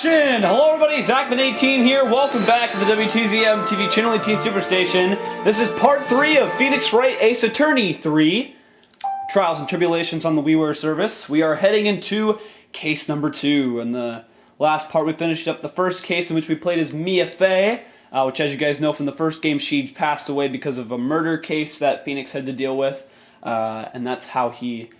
Detention! Hello everybody, Zachman18 here. Welcome back to the WTZM TV channel 18 Superstation. This is part 3 of Phoenix Wright Ace Attorney 3, Trials and Tribulations on the WiiWare service. We are heading into case number 2. In the last part we finished up the first case in which we played as Mia Fey, which as you guys know from the first game she passed away because of a murder case that Phoenix had to deal with. And that's how he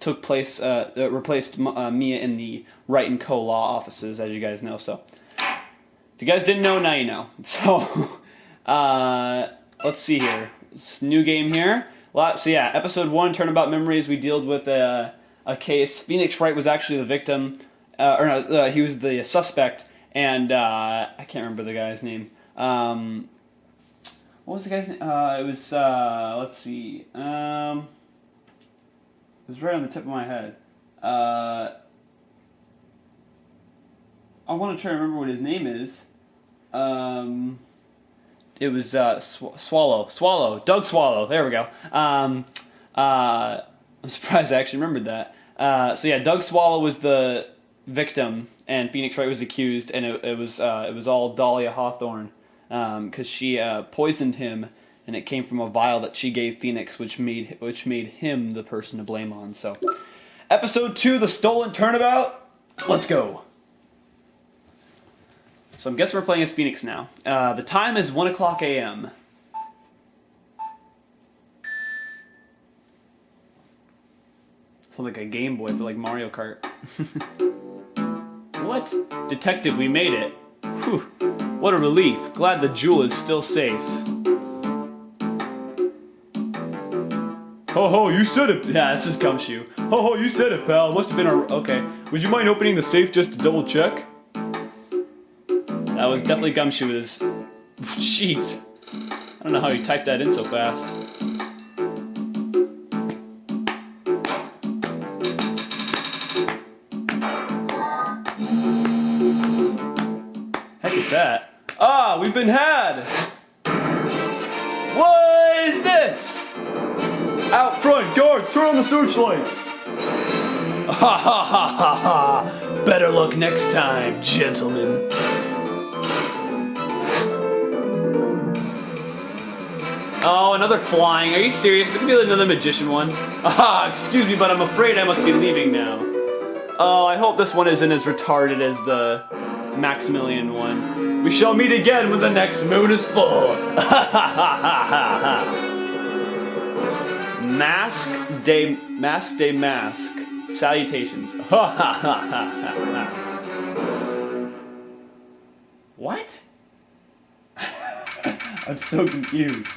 took place, replaced Mia in the Wright & Co. law offices, as you guys know. So, if you guys didn't know, now you know. So, let's see here. It's a new game here. So yeah, episode 1, Turnabout Memories, we dealt with a case. Phoenix Wright was actually the victim, he was the suspect, and I can't remember the guy's name. What was the guy's name? It was, let's see, it was right on the tip of my head. I want to try to remember what his name is. It was Swallow. Doug Swallow. There we go. I'm surprised I actually remembered that. So yeah, Doug Swallow was the victim, and Phoenix Wright was accused, and it was all Dahlia Hawthorne, because she poisoned him. And it came from a vial that she gave Phoenix, which made him the person to blame on. So, episode 2, the stolen turnabout. Let's go. So I'm guessing we're playing as Phoenix now. The time is 1:00 a.m. Sounds like a Game Boy for like Mario Kart. What? Detective, we made it. Whew. What a relief. Glad the jewel is still safe. Ho ho, you said it! Yeah, this is Gumshoe. Ho ho, you said it, pal. Must have been a... Okay. Would you mind opening the safe just to double check? That was definitely Gumshoe with his... Jeez. I don't know how he typed that in so fast. Heck is that? Ah, we've been had! What is this? Out front, guards, turn on the searchlights! Ha ha ha ha ha! Better luck next time, gentlemen. Oh, another flying. Are you serious? It could be another magician one. Ah, excuse me, but I'm afraid I must be leaving now. Oh, I hope this one isn't as retarded as the Maximilian one. We shall meet again when the next moon is full. Ha ha ha ha ha ha! Mask. Salutations. Ha ha ha ha ha. What? I'm so confused.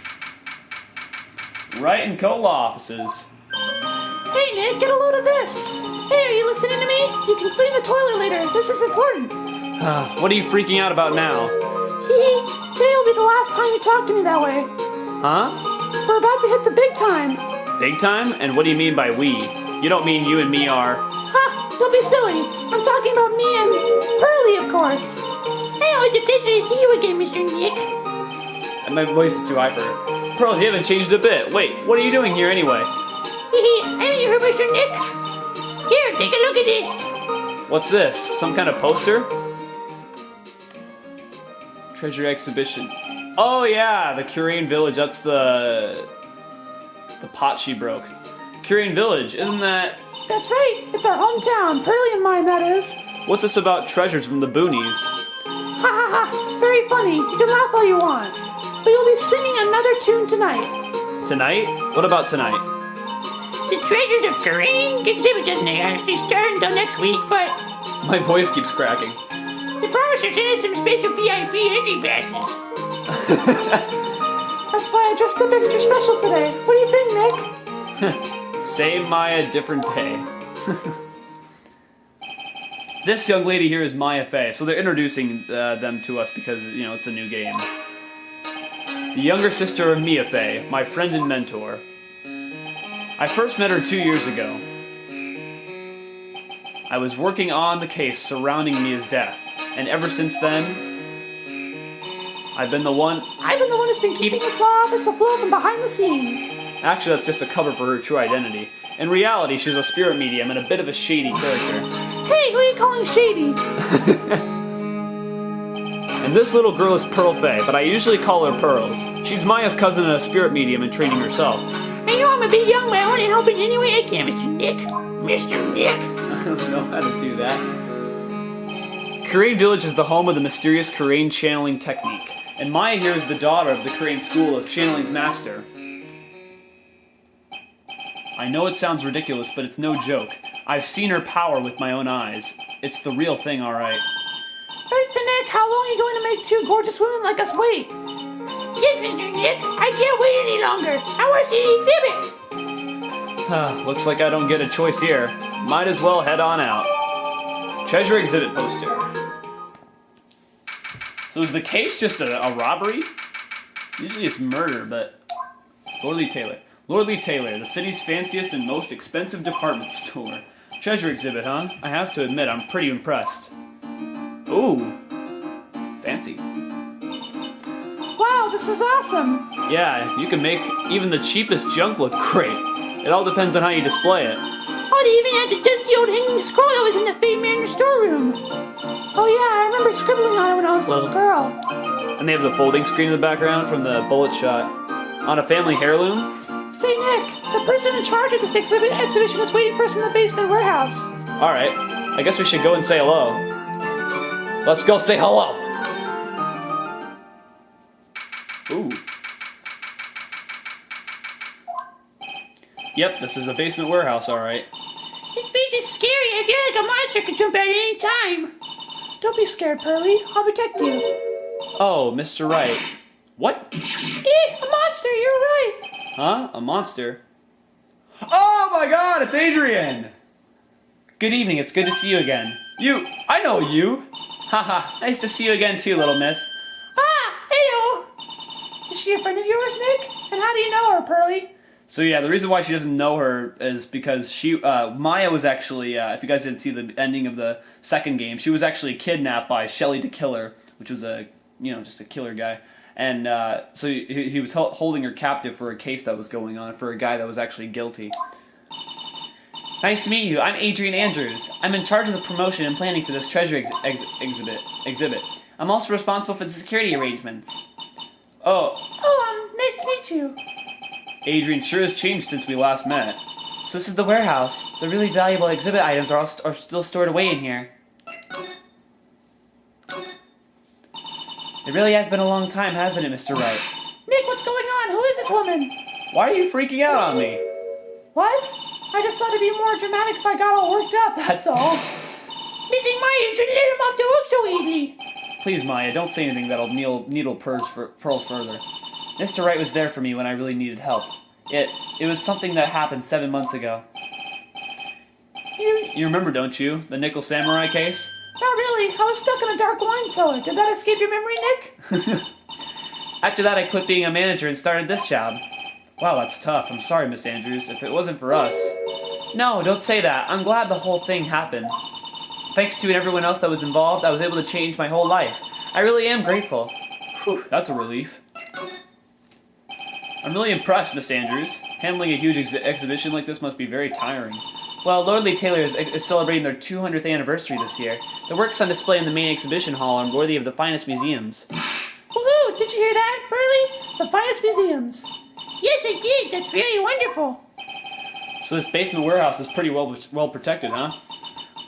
Wright & Co. law offices. Hey Nick, get a load of this. Hey, are you listening to me? You can clean the toilet later. This is important. What are you freaking out about now? Hee, today will be the last time you talk to me that way. Huh? We're about to hit the big time. Big time? And what do you mean by we? You don't mean you and me are... Ha! Don't be silly. I'm talking about me and Pearly, of course. Hey, always a pleasure to see you again, Mr. Nick. And my voice is too high for her. Pearl, you haven't changed a bit. Wait, what are you doing here anyway? Hee, hey, you heard Mr. Nick? Here, take a look at this. What's this? Some kind of poster? Treasure exhibition. Oh yeah, the Curian Village. That's the pot she broke. Curian Village, isn't that... That's right. It's our hometown. Pearly and mine, that is. What's this about treasures from the boonies? Ha ha ha. Very funny. You can laugh all you want. But you'll be singing another tune tonight. Tonight? What about tonight? The Treasures of Curian exhibit doesn't actually start until next week, but... My voice keeps cracking. They promised to send us some special VIP entry passes. That's why I dressed up extra special today. What do you think, Nick? Same Maya, different day. This young lady here is Maya Fey, so they're introducing them to us because, you know, it's a new game. The younger sister of Mia Fey, my friend and mentor. I first met her 2 years ago. I was working on the case surrounding Mia's death, and ever since then, I've been the one who's been keeping this law office afloat from behind the scenes. Actually, that's just a cover for her true identity. In reality, she's a spirit medium and a bit of a shady character. Hey, who are you calling shady? And this little girl is Pearl Faye, but I usually call her Pearls. She's Maya's cousin and a spirit medium in training herself. I know I'm a bit young, but I want to help in any way I can, Mr. Nick. Mr. Nick. I don't know how to do that. Kurain Village is the home of the mysterious Kurain channeling technique, and Maya here is the daughter of the Kurain school of channeling's master. I know it sounds ridiculous, but it's no joke. I've seen her power with my own eyes. It's the real thing, alright. Mr. Nick, how long are you going to make two gorgeous women like us wait? Yes, Mr. Nick, I can't wait any longer. I want to see the exhibit. Looks like I don't get a choice here. Might as well head on out. Treasure exhibit poster. So is the case just a robbery? Usually it's murder, but... Lordly Taylor. Lordly Taylor, the city's fanciest and most expensive department store. Treasure exhibit, huh? I have to admit, I'm pretty impressed. Ooh. Fancy. Wow, this is awesome. Yeah, you can make even the cheapest junk look great. It all depends on how you display it. Oh, they even had the dusty old hanging scroll that was in the Fate Manor storeroom. Oh yeah, I remember scribbling on it when I was a little girl. And they have the folding screen in the background from the bullet shot. On a family heirloom? Say, Nick, the person in charge of this exhibition is waiting for us in the basement warehouse. Alright, I guess we should go and say hello. Let's go say hello! Ooh. Yep, this is a basement warehouse, alright. This place is scary. I feel like a monster could jump out at any time. Don't be scared, Pearly. I'll protect you. Oh, Mr. Wright. What? A monster, you're right. Huh? A monster? Oh my god, it's Adrian! Good evening, it's good to see you again. I know you! Haha, nice to see you again too, little miss. Ah, heyo! Is she a friend of yours, Nick? And how do you know her, Pearly? So yeah, the reason why she doesn't know her is because Maya was actually, if you guys didn't see the ending of the second game, she was actually kidnapped by Shelly the Killer, which was just a killer guy. And so he was holding her captive for a case that was going on for a guy that was actually guilty. Nice to meet you. I'm Adrian Andrews. I'm in charge of the promotion and planning for this treasure exhibit. I'm also responsible for the security arrangements. Oh, nice to meet you. Adrian sure has changed since we last met. So this is the warehouse. The really valuable exhibit items are still stored away in here. It really has been a long time, hasn't it, Mr. Wright? Nick, what's going on? Who is this woman? Why are you freaking out on me? What? I just thought it'd be more dramatic if I got all worked up, that's all. Missing Maya, you shouldn't let him off the hook so easily. Please, Maya, don't say anything that'll needle pearls further. Mr. Wright was there for me when I really needed help. It was something that happened 7 months ago. You remember, don't you? The Nickel Samurai case? Not really. I was stuck in a dark wine cellar. Did that escape your memory, Nick? After that, I quit being a manager and started this job. Wow, that's tough. I'm sorry, Miss Andrews. If it wasn't for us... No, don't say that. I'm glad the whole thing happened. Thanks to you and everyone else that was involved, I was able to change my whole life. I really am grateful. Whew, that's a relief. I'm really impressed, Miss Andrews. Handling a huge exhibition like this must be very tiring. Well, Lordly Taylor is celebrating their 200th anniversary this year. The works on display in the main exhibition hall are worthy of the finest museums. Woohoo! Did you hear that, Pearly? The finest museums. Yes, I did. That's really wonderful. So this basement warehouse is pretty well protected, huh?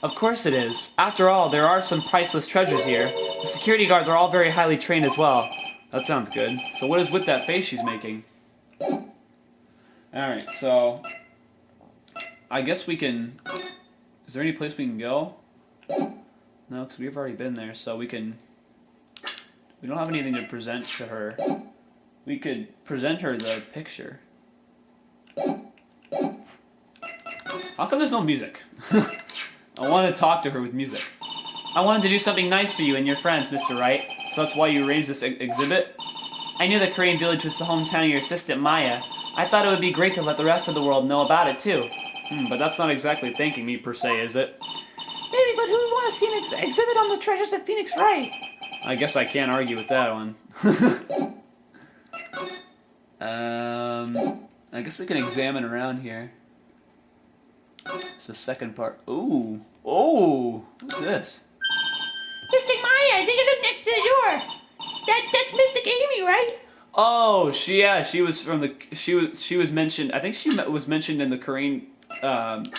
Of course it is. After all, there are some priceless treasures here. The security guards are all very highly trained as well. That sounds good. So what is with that face she's making? Alright, so... I guess we can... Is there any place we can go? No, because we've already been there, so we can... We don't have anything to present to her. We could present her the picture. How come there's no music? I want to talk to her with music. I wanted to do something nice for you and your friends, Mr. Wright. So that's why you arranged this exhibit? I knew that Kurain Village was the hometown of your assistant, Maya. I thought it would be great to let the rest of the world know about it, too. But that's not exactly thanking me, per se, is it? Maybe, but who would want to see an exhibit on the treasures of Phoenix Wright? I guess I can't argue with that one. I guess we can examine around here. It's the second part. Ooh. Oh. What's this? Mystic Maya, take a look next to the door. That's Mystic Amy, right? Oh, she was from the she was mentioned. I think she was mentioned in the Korean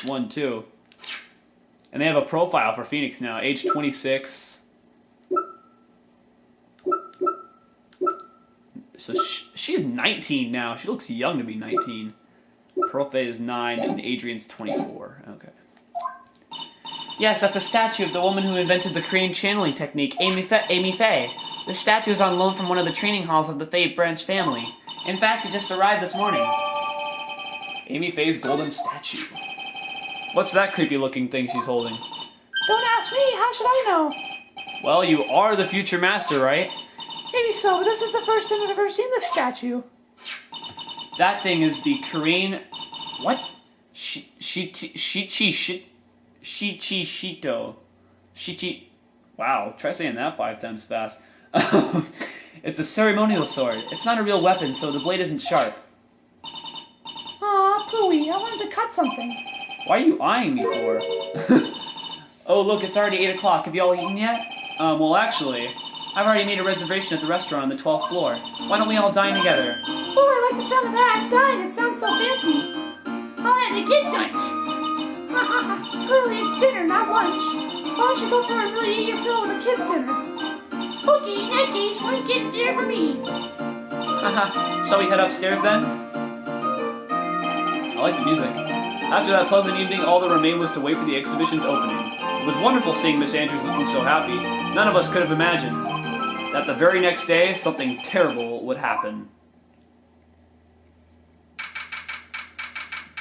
one too. And they have a profile for Phoenix now, age 26. So she's 19 now. She looks young to be 19. Profe is 9 and Adrian's 24. Okay. Yes, that's a statue of the woman who invented the Korean channeling technique, Amy Faye. This statue is on loan from one of the training halls of the Faye branch family. In fact, it just arrived this morning. Amy Faye's golden statue. What's that creepy looking thing she's holding? Don't ask me, how should I know? Well, you are the future master, right? Maybe so, but this is the first time I've ever seen this statue. That thing is the Korean... What? Shichi... Wow, try saying that 5 times fast. It's a ceremonial sword. It's not a real weapon, so the blade isn't sharp. Aw, Pooey, I wanted to cut something. Why are you eyeing me for? Oh, look, it's already 8 o'clock. Have you all eaten yet? Well, actually, I've already made a reservation at the restaurant on the 12th floor. Why don't we all dine together? Oh, I like the sound of that. Dine, it sounds so fancy. I'll have the kids' lunch. Ha ha ha, Curly, it's dinner, not lunch. Why don't you go for a really eat your fill with a kids' dinner? Okay, in that case, one kid's dinner for me. Haha, shall we head upstairs then? I like the music. After that pleasant evening, all that remained was to wait for the exhibition's opening. It was wonderful seeing Miss Andrews looking so happy. None of us could have imagined that the very next day, something terrible would happen.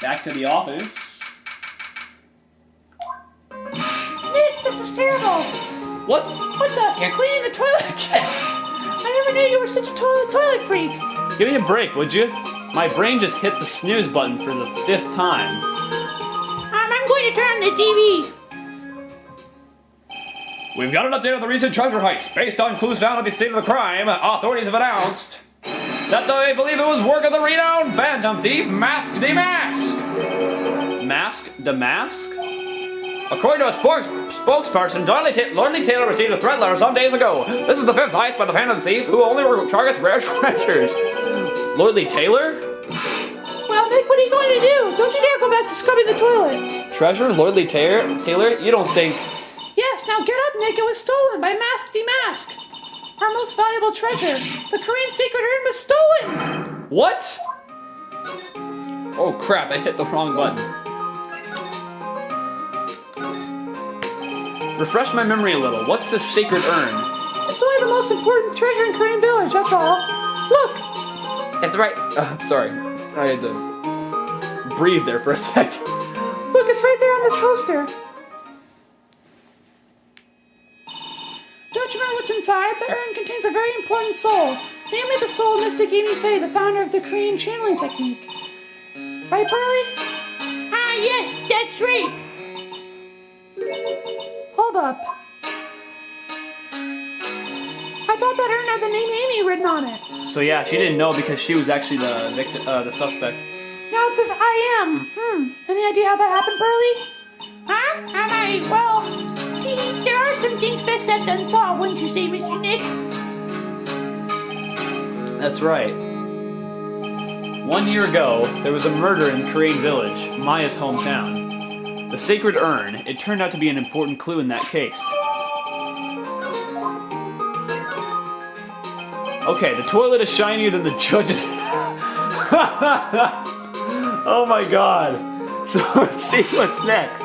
Back to the office. Nick, this is terrible. What? What the? You're cleaning the toilet again. I never knew you were such a toilet freak. Give me a break, would you? My brain just hit the snooze button for the 5th time. I'm going to turn on the TV. We've got an update on the recent treasure heist. Based on clues found at the scene of the crime, authorities have announced that they believe it was work of the renowned phantom thief, Mask Demask. Mask Demask? According to a spokesperson, Lordly Taylor received a threat letter some days ago. This is the 5th heist by the phantom thief, who only targets rare treasures. Lordly Taylor? Well, Nick, what are you going to do? Don't you dare go back to scrubbing the toilet. Treasure? Lordly Taylor? You don't think... Yes, now get up, Nick. It was stolen by Mask Demask. Our most valuable treasure. The Korean secret urn was stolen. What? Oh crap, I hit the wrong button. Refresh my memory a little. What's this sacred urn? It's only the most important treasure in Korean Village, that's all. Look. It's right. Sorry. I had to breathe there for a sec. Look, it's right there on this poster. Don't you remember what's inside? The urn contains a very important soul. Namely the soul of Mystic Amy Faye, the founder of the Korean channeling technique. Right, Pearly? Ah, yes, that's right. Hold up. I thought that urn had the name Amy written on it. So yeah, she didn't know because she was actually the suspect. Now it says I am. Any idea how that happened, Pearly? Huh? Well... There are some things best left unsolved, wouldn't you say, Mr. Nick? That's right. 1 year ago, there was a murder in Korean Village, Maya's hometown. The sacred urn, it turned out to be an important clue in that case. Okay, the toilet is shinier than the judge's... Oh my god. So let's see what's next.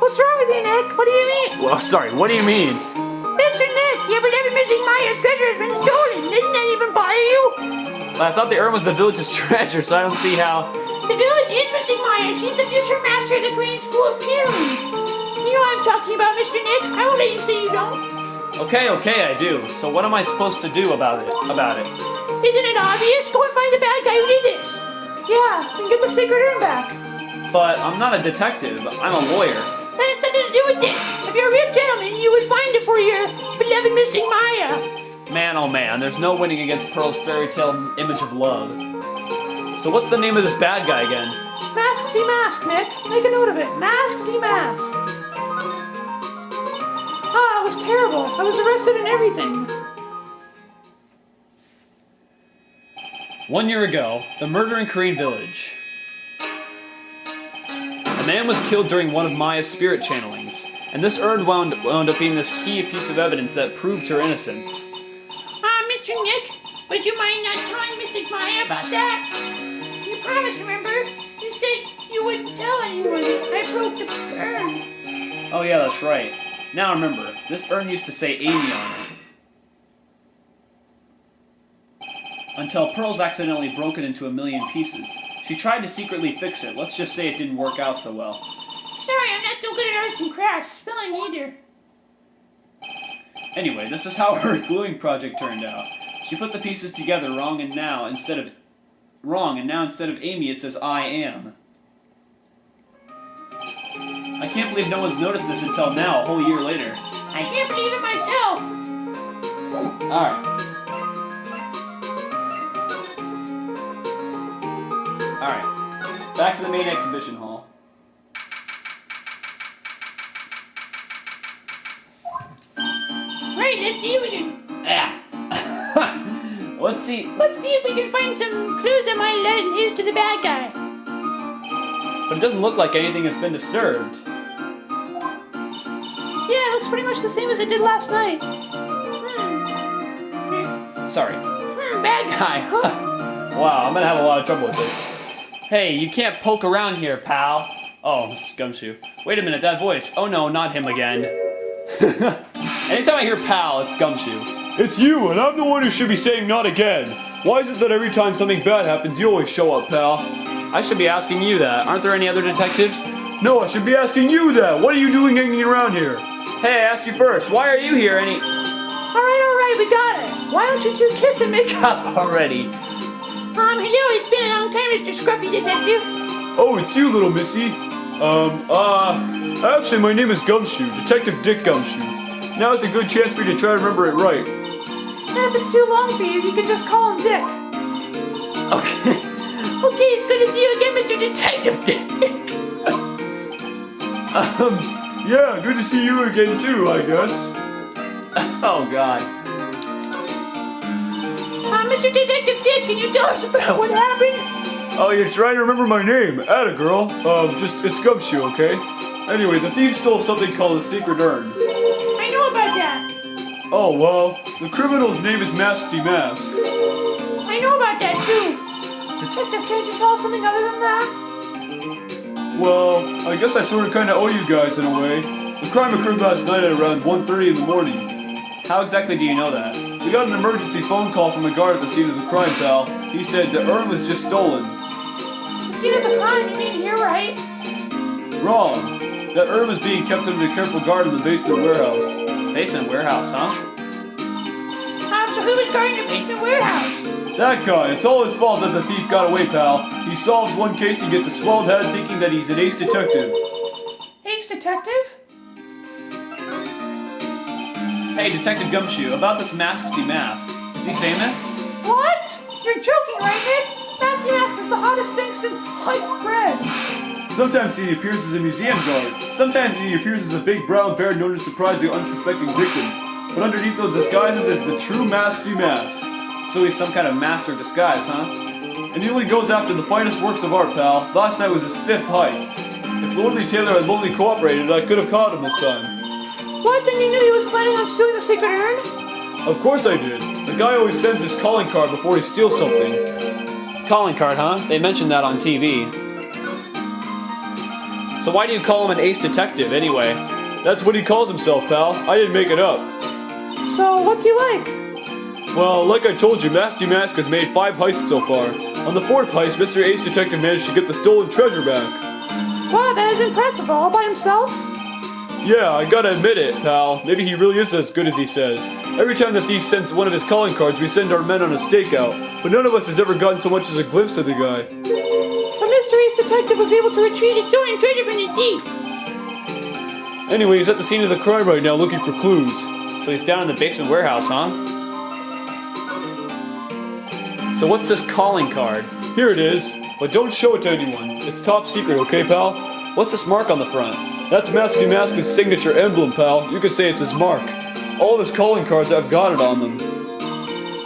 What's wrong with you, Nick? What do you mean? Well, sorry, what do you mean? Mr. Nick, you ever never missing Maya's treasure has been stolen. Doesn't that even bother you? I thought the urn was the village's treasure, so I don't see how... The village is missing Maya. She's the future master of the Korean School of Channeling. You know what I'm talking about, Mr. Nick. I won't let you say you don't. Okay, I do. So what am I supposed to do about it? Isn't it obvious? Go and find the bad guy who did this. Yeah, and get the sacred urn back. But I'm not a detective. I'm a lawyer. That has nothing to do with this. If you're a real gentleman, you would find it for your beloved missing Maya. Man, oh man, there's no winning against Pearl's fairy tale image of love. So what's the name of this bad guy again? Mask, demask, Nick. Make a note of it. Mask, demask. Ah, it was terrible. I was arrested and everything. 1 year ago, the murder in Korean village. A man was killed during one of Maya's spirit channelings, and this urn wound up being this key piece of evidence that proved her innocence. Mr. Nick, would you mind not telling Mrs. Maya about that? You promised, remember? You said you wouldn't tell anyone. I broke the urn. Oh yeah, that's right. Now remember, this urn used to say Amy on it. Until Pearls accidentally broke it into a million pieces. She tried to secretly fix it. Let's just say it didn't work out so well. Sorry, I'm not so good at arts and crafts. Spelling either. Anyway, this is how her gluing project turned out. She put the pieces together wrong, and now instead of Amy it says I am. I can't believe no one's noticed this until now, a whole year later. I can't believe it myself. Alright, back to the main exhibition hall. Right, let's see if we can... Let's see if we can find some clues that might lead to the bad guy. But it doesn't look like anything has been disturbed. Yeah, it looks pretty much the same as it did last night. Sorry. Bad guy. Wow, I'm gonna have a lot of trouble with this. Hey, you can't poke around here, pal. Oh, this is Gumshoe. Wait a minute, that voice. Oh no, not him again. Anytime I hear pal, it's Gumshoe. It's you, and I'm the one who should be saying not again. Why is it that every time something bad happens, you always show up, pal? I should be asking you that. Aren't there any other detectives? No, I should be asking you that. What are you doing hanging around here? Hey, I asked you first. Why are you here Alright, we got it. Why don't you two kiss and make up? already? Hello, it's been a long time, Mr. Scruffy Detective. Oh, it's you, little missy. Actually, my name is Gumshoe, Detective Dick Gumshoe. Now's a good chance for you to try to remember it right. And if it's too long for you can just call him Dick. Okay. Okay, it's good to see you again, Mr. Detective Dick. Yeah, good to see you again too, I guess. Oh, God. Mr. Detective Dick, can you tell us about what happened? Oh, you're trying to remember my name. Atta girl. It's Gumshoe, okay? Anyway, the thieves stole something called a secret urn. I know about that. Oh, well, the criminal's name is Mask Demask. I know about that, too. Detective, can't you tell us something other than that? Well, I guess I sort of kind of owe you guys in a way. The crime occurred last night at around 1:30 in the morning. How exactly do you know that? We got an emergency phone call from a guard at the scene of the crime, pal. He said the urn was just stolen. The scene of the crime, you mean here, right? Wrong. That urn was being kept under careful guard in the basement warehouse. Basement warehouse, huh? So who was guarding the basement warehouse? That guy. It's all his fault that the thief got away, pal. He solves one case and gets a swelled head thinking that he's an ace detective. Ace Detective? Hey, Detective Gumshoe, about this Mask Demask. Is he famous? What? You're joking, right, Nick? Mask Mask is the hottest thing since sliced bread. Sometimes he appears as a museum guard. Sometimes he appears as a big brown bear known to surprise the unsuspecting victims. But underneath those disguises is the true Mask Demask. So he's some kind of master of disguise, huh? And he only goes after the finest works of art, pal. Last night was his 5th heist. If Lonely Taylor had only cooperated, I could have caught him this time. What? Then you knew he was planning on stealing the secret urn? Of course I did. The guy always sends his calling card before he steals something. Calling card, huh? They mentioned that on TV. So why do you call him an ace detective, anyway? That's what he calls himself, pal. I didn't make it up. So, what's he like? Well, like I told you, Mask Demask has made 5 heists so far. On the 4th heist, Mr. Ace Detective managed to get the stolen treasure back. Wow, that is impressive. All by himself? Yeah, I gotta admit it, pal. Maybe he really is as good as he says. Every time the thief sends one of his calling cards, we send our men on a stakeout. But none of us has ever gotten so much as a glimpse of the guy. The Mr. Ace Detective was able to retrieve the stolen treasure from the thief. Anyway, he's at the scene of the crime right now looking for clues. So he's down in the basement warehouse, huh? So what's this calling card? Here it is. but don't show it to anyone. It's top secret, okay, pal? What's this mark on the front? That's Masky Mask's signature emblem, pal. You could say it's his mark. All of his calling cards have got it on them.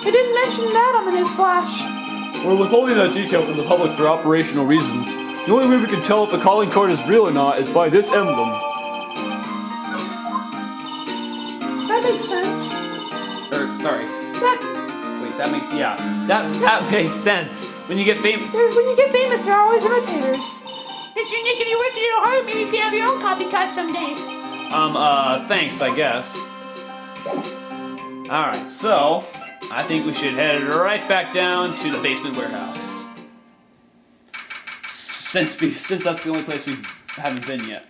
They didn't mention that on the news flash. We're withholding that detail from the public for operational reasons. The only way we can tell if a calling card is real or not is by this emblem. That makes sense. That makes sense. When you get famous. When you get famous, there are always imitators. Mr. Nick, if you work a little hard, maybe you can have your own copycat someday. Thanks, I guess. Alright, so I think we should head right back down to the basement warehouse. Since that's the only place we haven't been yet.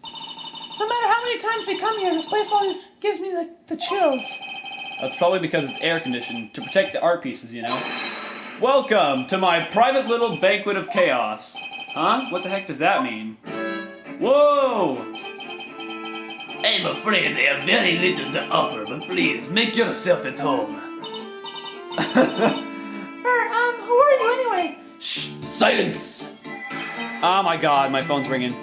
No matter how many times we come here, this place always gives me the chills. That's probably because it's air conditioned to protect the art pieces, you know? Welcome to my private little banquet of chaos. Huh? What the heck does that mean? Whoa! I'm afraid I have very little to offer, but please, make yourself at home. Who are you anyway? Shh! Silence! Oh my god, my phone's ringing.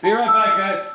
Be right back, guys.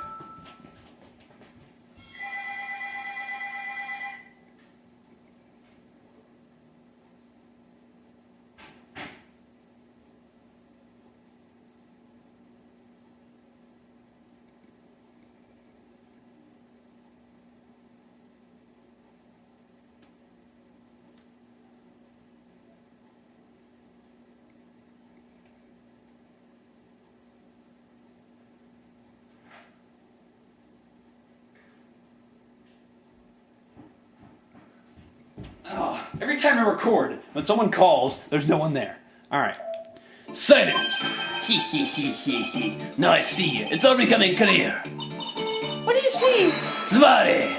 Every time I record, when someone calls, there's no one there. Alright. Silence! He he he he he. Now I see you. It's all becoming clear. What do you see? Zvare!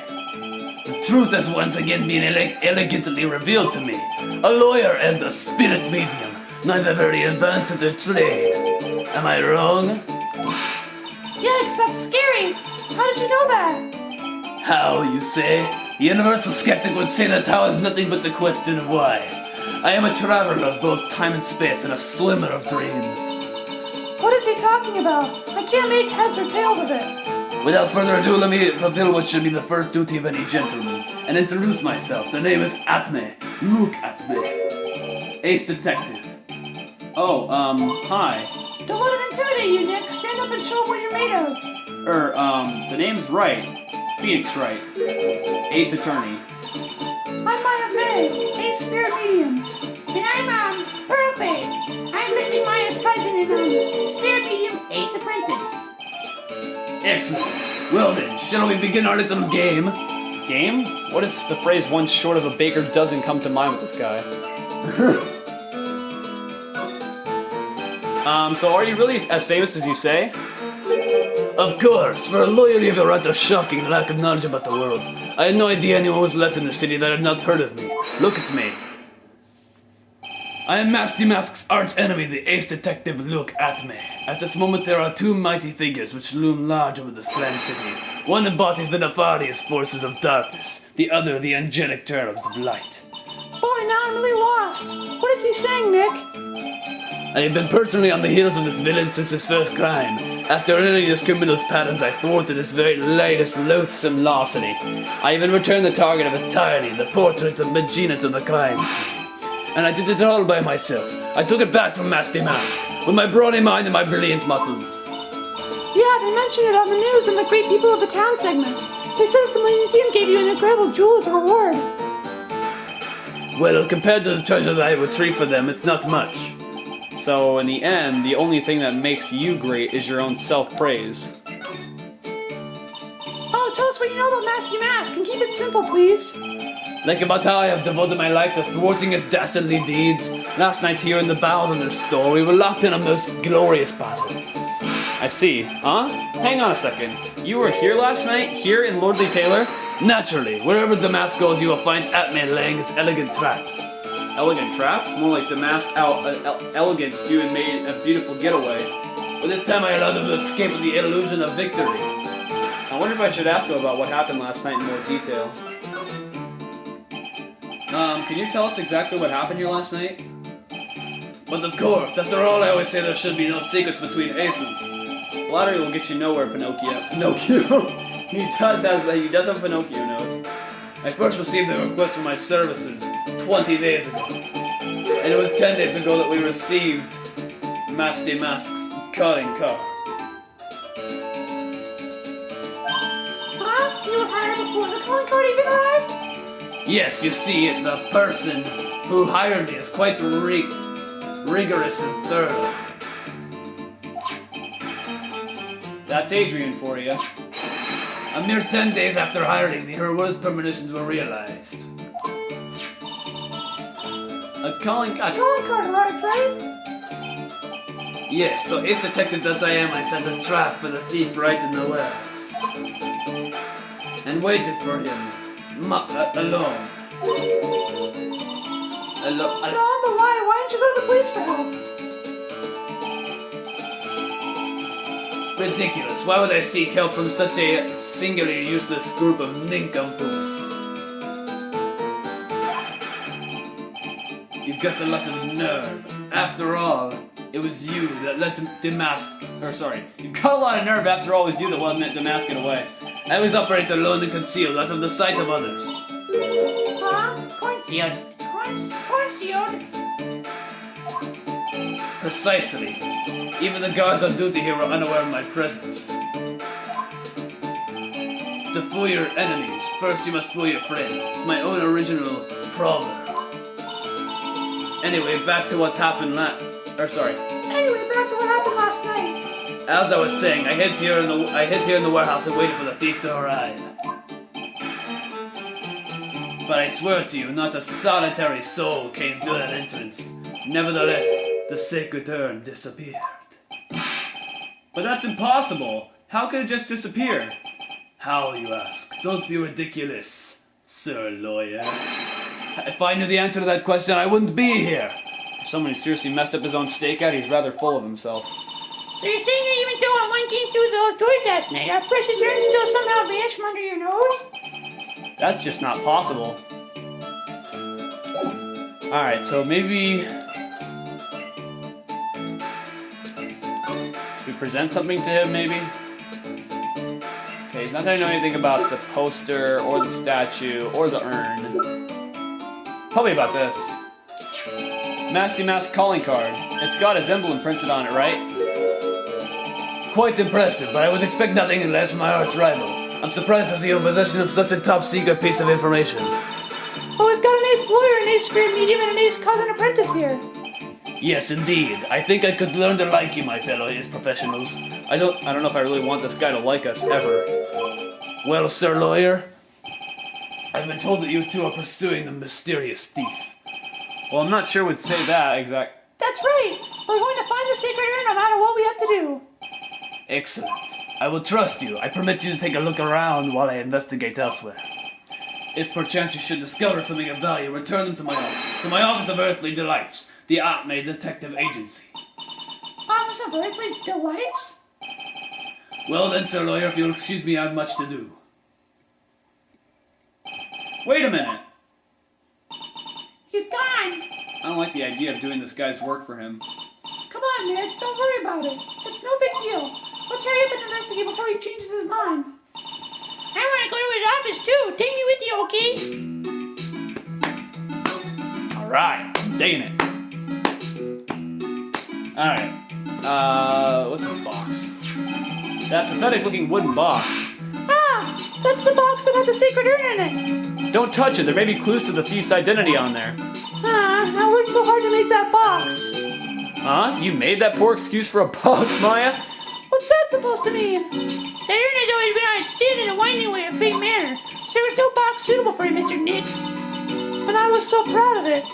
The truth has once again been elegantly revealed to me. A lawyer and a spirit medium, neither very advanced at their trade. Am I wrong? Yikes, that's scary. How did you know that? How, you say? The universal skeptic would say that how is nothing but the question of why. I am a traveler of both time and space and a swimmer of dreams. What is he talking about? I can't make heads or tails of it. Without further ado, let me fulfill what should be the first duty of any gentleman, and introduce myself. The name is Atmey. Look at me. Ace Detective. Oh, hi. Don't let him intimidate you, Nick. Stand up and show him what you're made of. The name's Wright. Phoenix Wright. Ace Attorney. I'm Maya Fey, Ace Spirit Medium. And I'm, Pearl-Fey. I'm Mr. Maya's president and Spirit Medium Ace Apprentice. Excellent. Well then, shall we begin our little game? Game? What is the phrase "one short of a baker" doesn't come to mind with this guy? So are you really as famous as you say? Of course, for a lawyer you have a rather shocking lack of knowledge about the world. I had no idea anyone was left in the city that had not heard of me. Look at me. I am Masky Mask's arch enemy, the ace detective Look at Me. At this moment there are two mighty figures which loom large over this grand city. One embodies the nefarious forces of darkness, the other the angelic terms of light. Boy, now I'm really lost. What is he saying, Nick? I have been personally on the heels of this villain since his first crime. After learning this criminal's patterns, I thwarted its very latest loathsome larceny. I even returned the target of his tyranny, the portrait of Magina, to the crime scene. And I did it all by myself. I took it back from Masky Mask, with my brawny mind and my brilliant muscles. Yeah, they mentioned it on the news in the Great People of the Town segment. They said that the museum gave you an incredible jewel as a reward. Well, compared to the treasure that I would retrieve for them, it's not much. So in the end, the only thing that makes you great is your own self-praise. Oh, tell us what you know about Masky Mask, and keep it simple, please. Like about how I have devoted my life to thwarting his dastardly deeds. Last night here in the bowels of this store, we were locked in a most glorious battle. I see. Huh? Hang on a second. You were here last night? Here in Lordly Taylor? Naturally, wherever Damask goes, you will find Atmey laying his elegant traps. Elegant traps? More like Damask out elegance you and made a beautiful getaway. But this time I allowed him to escape with the illusion of victory. I wonder if I should ask him about what happened last night in more detail. Can you tell us exactly what happened here last night? But of course, after all, I always say there should be no secrets between aces. Flattery will get you nowhere, Pinocchio. Pinocchio. he does have Pinocchio nose. I first received the request for my services 20 days ago. And it was 10 days ago that we received Masty Mask's calling card. Huh? You were hired before the calling card even arrived? Yes, you see, the person who hired me is quite rigorous and thorough. That's Adrian for you. A mere 10 days after hiring me, her worst premonitions were realized. A calling Calling card arrived, right? Yes, so ace detective that I am, I set a trap for the thief right in the warehouse. And waited for him. Alone. No, but why? Why didn't you go to the police for help? Ridiculous. Why would I seek help from such a singularly useless group of nincompoos? You've got a lot of nerve. After all, it was you that let him demask. You've got a lot of nerve. After all, it was you that let Damask get away. I was operate alone and concealed out of the sight of others. Huh? Concealed. Concealed? Precisely. Even the guards on duty here were unaware of my presence. To fool your enemies, first you must fool your friends. It's my own original proverb. Anyway, back to what happened Anyway, back to what happened last night. As I was saying, I hid here in the warehouse and waited for the thief to arrive. But I swear to you, not a solitary soul came through that entrance. Nevertheless, the sacred urn disappeared. But that's impossible. How could it just disappear? How, you ask? Don't be ridiculous, sir lawyer. If I knew the answer to that question, I wouldn't be here. For someone who seriously messed up his own stakeout, he's rather full of himself. So you're saying that even though one came through those doors last night, our precious urn still somehow vanished from under your nose? That's just not possible. Alright, so maybe... we present something to him, maybe? Okay, he's not gonna know anything about the poster, or the statue, or the urn. Probably about this. Masty Mask calling card. It's got his emblem printed on it, right? Quite impressive, but I would expect nothing less from my arch rival. I'm surprised to see you in possession of such a top-secret piece of information. Oh, we've got an ace lawyer, an ace spirit medium, and an ace cousin apprentice here. Yes, indeed. I think I could learn to like you, my fellow ace professionals. I don't know if I really want this guy to like us, ever. Well, sir lawyer, I've been told that you two are pursuing the mysterious thief. Well, I'm not sure we'd say that exact... That's right. We're going to find the sacred urn no matter what we have to do. Excellent. I will trust you. I permit you to take a look around while I investigate elsewhere. If perchance you should discover something of value, return them to my office. To my office of Earthly Delights, the Atmey Detective Agency. Office of Earthly Delights? Well then, sir lawyer, if you'll excuse me, I have much to do. Wait a minute! He's gone. I don't like the idea of doing this guy's work for him. Come on, Nick. Don't worry about it. It's no big deal. Let's hurry up and investigate before he changes his mind. I want to go to his office, too. Take me with you, okay? Alright, digging it. Alright. What's this box? That pathetic looking wooden box. Ah, that's the box that had the sacred urn in it. Don't touch it, there may be clues to the thief's identity on there. Ah, I worked so hard to make that box. Huh? You made that poor excuse for a box, Maya? What's that supposed to mean? The urn has always been on its stand in a winding way of fake manner, so there was no box suitable for you, Mr. Nick. But I was so proud of it.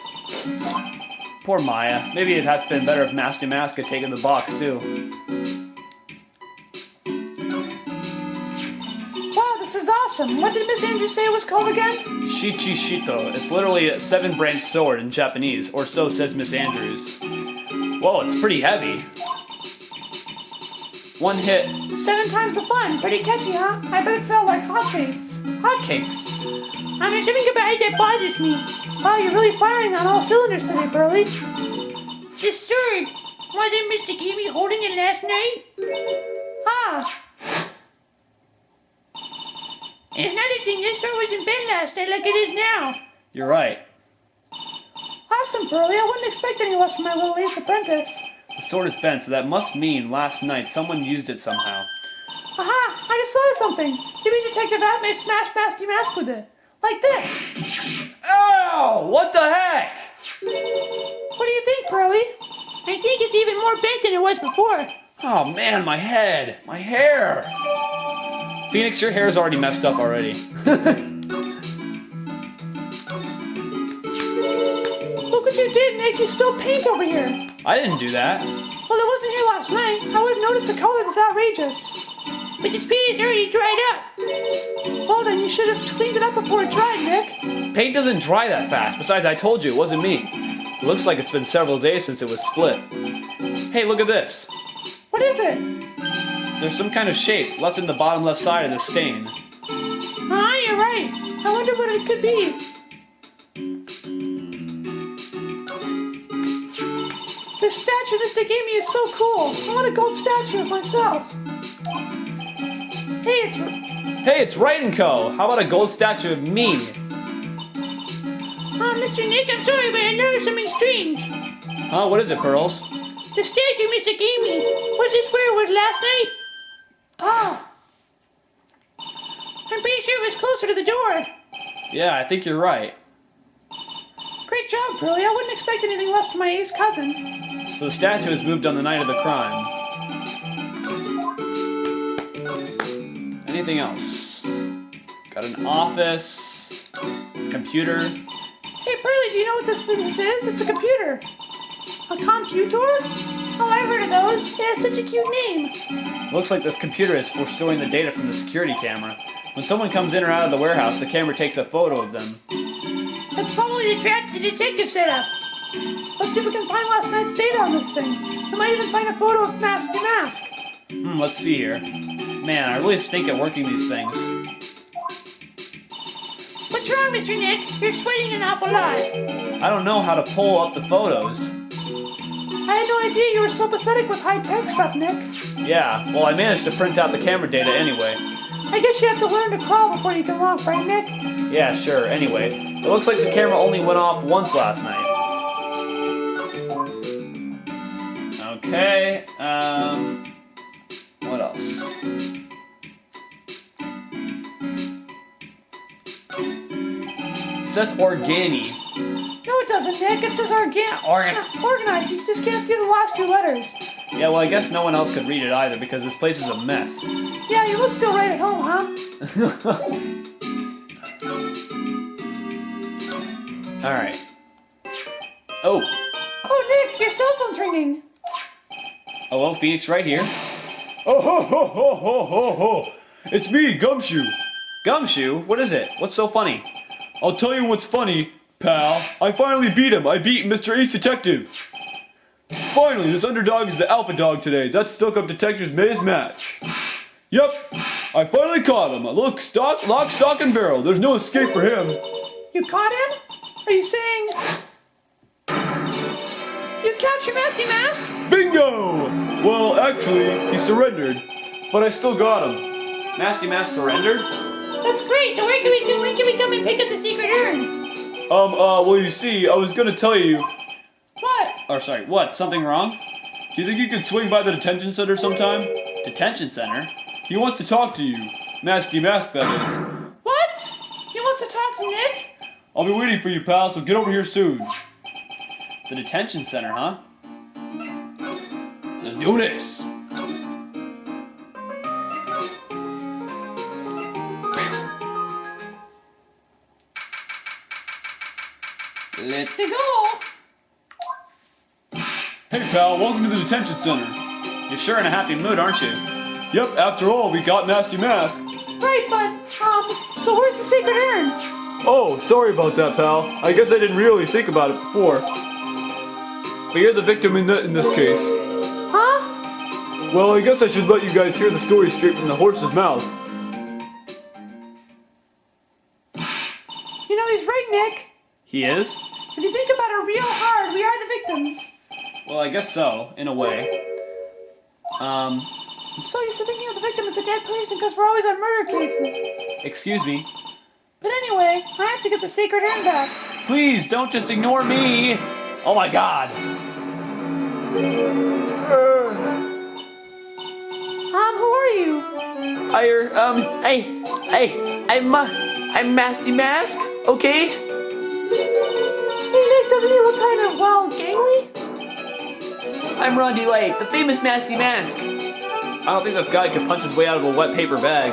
Poor Maya. Maybe it'd have been better if Masty Mask had taken the box, too. Wow, this is awesome. What did Miss Andrews say it was called again? Shichishito. It's literally a 7-branch sword in Japanese, or so says Miss Andrews. Whoa, it's pretty heavy. One hit. 7 times the fun. Pretty catchy, huh? I bet it sounds like hotcakes. Hotcakes. I'm assuming about that bothers me. Wow, you're really firing on all cylinders today, Burley. The sword! Wasn't Mr. Gamey holding it last night? Ah! And another thing, this sword was in bed last night like it is now. You're right. Awesome, Pearly. I wouldn't expect any less from my little ace apprentice. The sword is bent, so that must mean last night someone used it somehow. Aha! I just thought of something. Maybe Detective Atmey smashed Masty Mask with it. Like this. Ow! What the heck? What do you think, Pearly? I think it's even more bent than it was before. Oh man, my head! My hair! Phoenix, your hair's already messed up already. Look what you did, Nick. You spilled paint over here. I didn't do that. Well, it wasn't here last night. I would have noticed the color that's outrageous. But the paint is already dried up. Well, then you should have cleaned it up before it dried, Nick. Paint doesn't dry that fast. Besides, I told you, it wasn't me. It looks like it's been several days since it was split. Hey, look at this. What is it? There's some kind of shape left in the bottom left side of the stain. Ah, you're right. I wonder what it could be. This statue Mr. gave me is so cool. I want a gold statue of myself. Hey, It's Wright & Co. How about a gold statue of me? Mr. Nick, I'm sorry, but I noticed something strange. Huh? What is it, Pearls? The statue Mr. gave me. Was this where it was last night? Ah. I'm pretty sure it was closer to the door. Yeah, I think you're right. Great job, Pearly. I wouldn't expect anything less from my ace cousin. So the statue was moved on the night of the crime. Anything else? Got an office, computer. Hey, Pearly, do you know what this is? It's a computer. A computer? Oh, I've heard of those. It has such a cute name. Looks like this computer is for storing the data from the security camera. When someone comes in or out of the warehouse, the camera takes a photo of them. That's probably the tracks the detective set up. Let's see if we can find last night's data on this thing. We might even find a photo of Masky Mask. Let's see here. Man, I really stink at working these things. What's wrong, Mr. Nick? You're sweating an awful lot. I don't know how to pull up the photos. I had no idea you were so pathetic with high-tech stuff, Nick. Yeah, well, I managed to print out the camera data anyway. I guess you have to learn to crawl before you can walk, right, Nick? Yeah, sure. Anyway, it looks like the camera only went off once last night. Okay, what else? It says Organi. No, it doesn't, Nick. It says organized. You just can't see the last two letters. Yeah, well, I guess no one else could read it either because this place is a mess. Yeah, you must feel right at home, huh? Alright. Oh, Oh, Nick, your cell phone's ringing. hello, Phoenix, right here. Oh ho ho ho ho ho ho! It's me, Gumshoe. Gumshoe? What is it? What's so funny? I'll tell you what's funny, pal. I finally beat him. I beat Mr. Ace Detective. Finally, this underdog is the alpha dog today. That stuck-up detective's made his match. Yep, I finally caught him. Look, lock, stock, and barrel. There's no escape for him. You caught him? Are you saying... You captured Masky Mask? Bingo! Well, actually, he surrendered, but I still got him. Masky Mask surrendered? That's great. So when can we come and pick up the secret urn? Well, you see, I was gonna tell you. What? Or sorry, what? Something wrong? Do you think you could swing by the detention center sometime? Detention center? He wants to talk to you. Masky Mask, that is. What? He wants to talk to Nick? I'll be waiting for you, pal, so get over here soon. The detention center, huh? Let's do this. Let's To go. Hey, pal, welcome to the detention center. You're sure in a happy mood, aren't you? Yep, after all, we got Masky Mask. Right, but, so where's the secret urn? Oh, sorry about that, pal. I guess I didn't really think about it before. But you're the victim in this case. Huh? Well, I guess I should let you guys hear the story straight from the horse's mouth. You know, he's right, Nick. He is? If you think about it real hard, we are the victims. Well, Well, I guess so, in a way. I'm so used to thinking of the victim as a dead person because we're always on murder cases. Excuse me. But anyway, I have to get the sacred urn back. Please, don't just ignore me! Oh my god! Who are you? I'm Masty Mask, okay? Hey Nick, doesn't he look kind of, well, gangly? I'm Ron DeLite, the famous Masty Mask. I don't think this guy could punch his way out of a wet paper bag.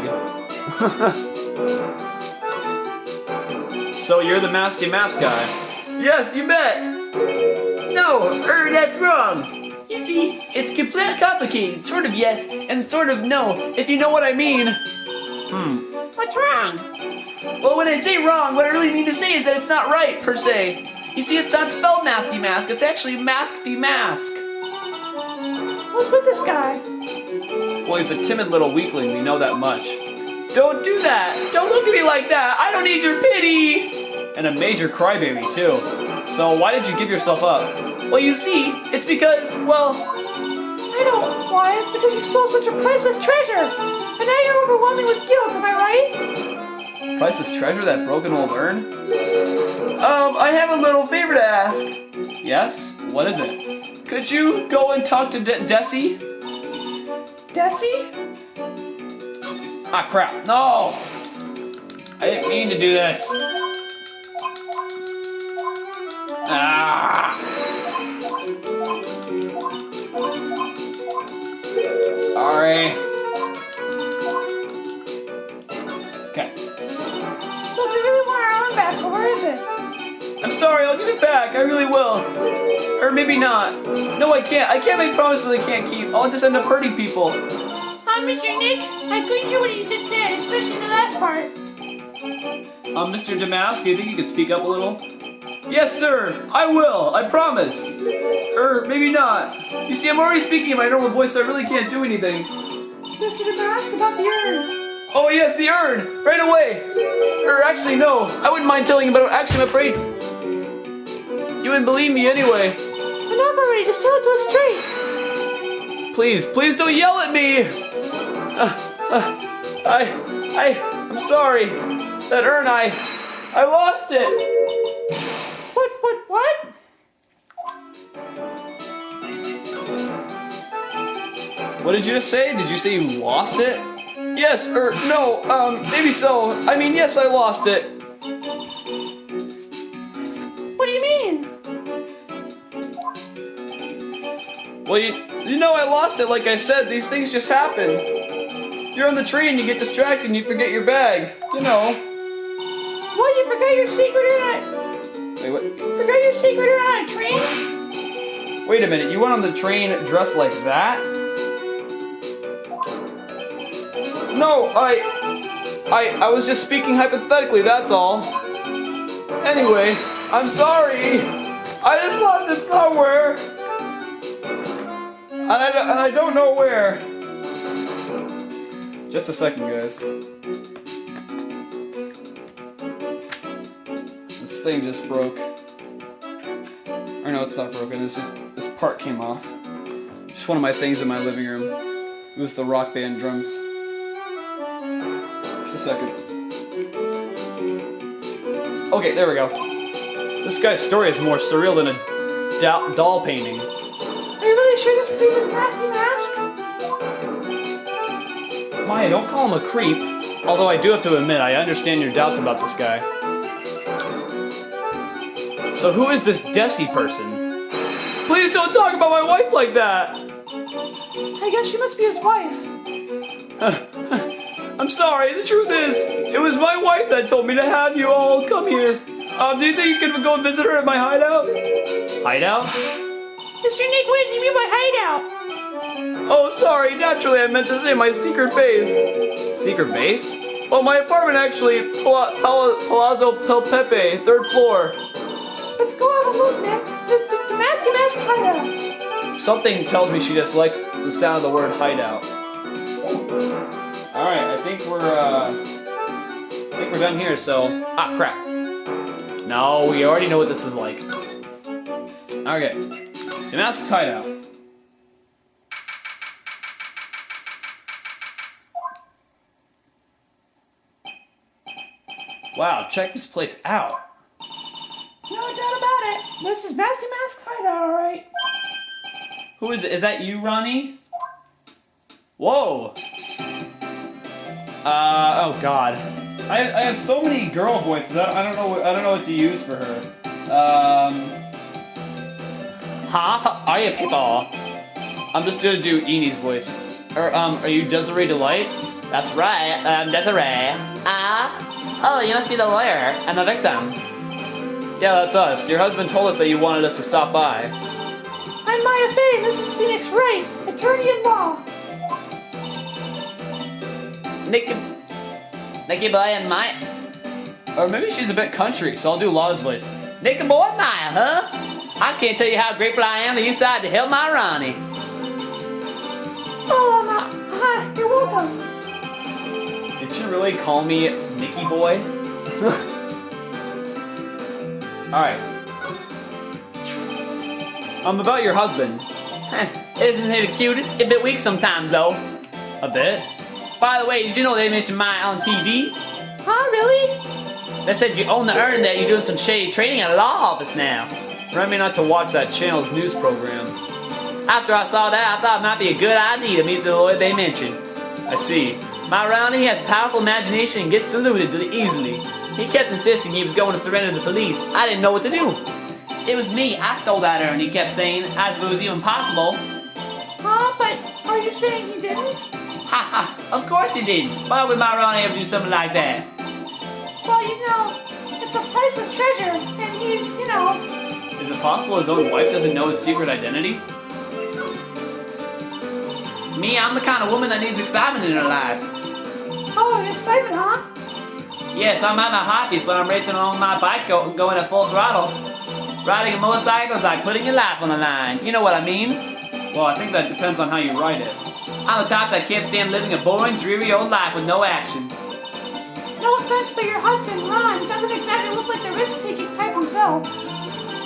So you're the Masty Mask guy? Yes, you bet. No, that's wrong. You see, it's completely complicated. Sort of yes, and sort of no, if you know what I mean. What's wrong? Well, when I say wrong, what I really mean to say is that it's not right, per se. You see, it's not spelled Masty Mask, it's actually Masky Mask. What's with this guy? Well, he's a timid little weakling, we know that much. Don't do that! Don't look at me like that! I don't need your pity! And a major crybaby, too. So why did you give yourself up? Well, you see, it's because, well... I know why. It's because you stole such a priceless treasure. And now you're overwhelming with guilt, am I right? Priceless treasure, that broken old urn? I have a little favor to ask. Yes? What is it? Could you go and talk to Desi? Desi? Ah, crap. No! I didn't mean to do this. Ah! Sorry. Okay. Look, we really want our own back, so where is it? I'm sorry, I'll give it back. I really will. Or maybe not. No, I can't. I can't make promises I can't keep. I'll just end up hurting people. Mr. Nick, I couldn't hear what you just said, especially the last part. Mr. Damask, do you think you could speak up a little? Yes, sir. I will. I promise. Maybe not. You see, I'm already speaking in my normal voice, so I really can't do anything. Mr. Damask, about the urn. Oh, yes, the urn. Right away. Actually, no. I wouldn't mind telling you, but actually, I'm afraid you wouldn't believe me anyway. Enough already. Just tell it to us straight. Please don't yell at me. I'm sorry. That urn, I lost it. What? What did you just say? Did you say you lost it? Yes, no, maybe so. I mean, yes, I lost it. What do you mean? Well, you know I lost it, like I said. These things just happen. You're on the train, you get distracted, and you forget your bag. You know. What? You forgot your secret urn? Wait, what? Forgot your secret urn on a train? Wait a minute, you went on the train dressed like that? No, I was just speaking hypothetically, that's all. Anyway, I'm sorry. I just lost it somewhere. And I don't know where. Just a second, guys. This thing just broke. Or no, it's not broken, it's just this part came off. Just one of my things in my living room. It was the Rock Band drums. Just a second. Okay, there we go. This guy's story is more surreal than a doll painting. Are you really sure this creep is Masty Mask? Maya, don't call him a creep. Although I do have to admit, I understand your doubts about this guy. So who is this Desi person? Please don't talk about my wife like that. I guess she must be his wife. I'm sorry, the truth is, it was my wife that told me to have you all come here. Do you think you could go and visit her at my hideout? Hideout? Mr. Nick, what did you mean by hideout? Oh, sorry, naturally I meant to say my secret base. Secret base? Well, my apartment actually, Palazzo Pelpepe, 3rd floor. Let's go have a look, Nick. The Masky Mask's hideout. Something tells me she just likes the sound of the word hideout. Alright, I think we're done here, so... Ah, crap. No, we already know what this is like. Okay. Damascus hideout. Wow, check this place out. No doubt about it. This is Master Mask's hideout, alright. Who is it? Is that you, Ronnie? Whoa. Oh God. I have so many girl voices. I don't know what to use for her. Hiya, people. I'm just gonna do Enie's voice. Are you Desiree DeLite? That's right, I'm Desiree. Oh, you must be the lawyer and the victim. Yeah, that's us. Your husband told us that you wanted us to stop by. I'm Maya Faye, and this is Phoenix Wright, attorney-in-law. Nicky boy and Maya. Or maybe she's a bit country, so I'll do Law's voice. Nicky boy and Maya, huh? I can't tell you how grateful I am that you decided to help my Ronnie. Oh, hi, you're welcome. Did she really call me Nicky Boy? Alright. About your husband. Isn't he the cutest? A bit weak sometimes, though. A bit? By the way, did you know they mentioned Maya on TV? Huh, really? They said you own the earn that you're doing some shady trading at a law office now. Remind me not to watch that channel's news program. After I saw that, I thought it might be a good idea to meet the lawyer they mentioned. I see. My Ronnie has a powerful imagination and gets deluded easily. He kept insisting he was going to surrender to the police. I didn't know what to do. It was me. I stole that urn, he kept saying, as if it was even possible. Huh? But are you saying he didn't? Ha ha, of course he didn't. Why would my Ronnie ever do something like that? Well, it's a priceless treasure, and he's, Is it possible his own wife doesn't know his secret identity? Me, I'm the kind of woman that needs excitement in her life. Oh, excitement, huh? Yes, I'm at my hobbies when I'm racing along my bike going at full throttle. Riding a motorcycle is like putting your life on the line. You know what I mean? Well, I think that depends on how you ride it. I'm the type that can't stand living a boring, dreary old life with no action. No offense, but your husband, Ron, doesn't exactly look like the risk-taking type himself.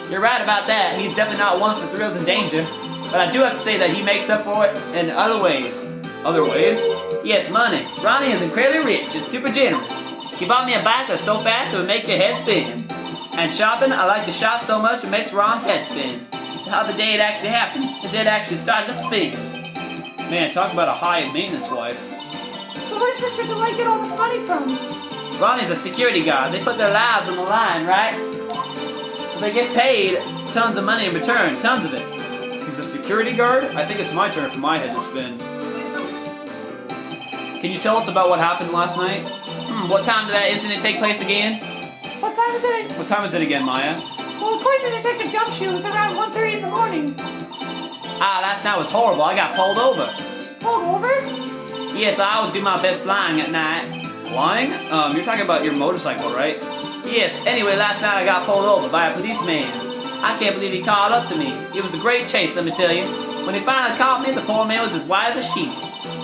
You're right about that. He's definitely not one for thrills and danger. But I do have to say that he makes up for it in other ways. Other ways? Yes, money. Ronnie is incredibly rich and super generous. He bought me a bike that's so fast it would make your head spin. And shopping, I like to shop so much it makes Ron's head spin. How the day it actually happened, his head actually started to spin. Man, talk about a high maintenance wife. So where does Mr. DeLite get all this money from? Ronnie's a security guard. They put their lives on the line, right? So they get paid tons of money in return, tons of it. He's a security guard? I think it's my turn for my head to spin. Can you tell us about what happened last night? What time did that incident take place again? What time is it? What time is it again, Maya? Well, according to Detective Gumshoe, it was around 1:30 in the morning. Last night was horrible. I got pulled over. Pulled over? Yes, I always do my best flying at night. Flying? You're talking about your motorcycle, right? Yes, anyway, last night I got pulled over by a policeman. I can't believe he caught up to me. It was a great chase, let me tell you. When he finally caught me, the poor man was as white as a sheet.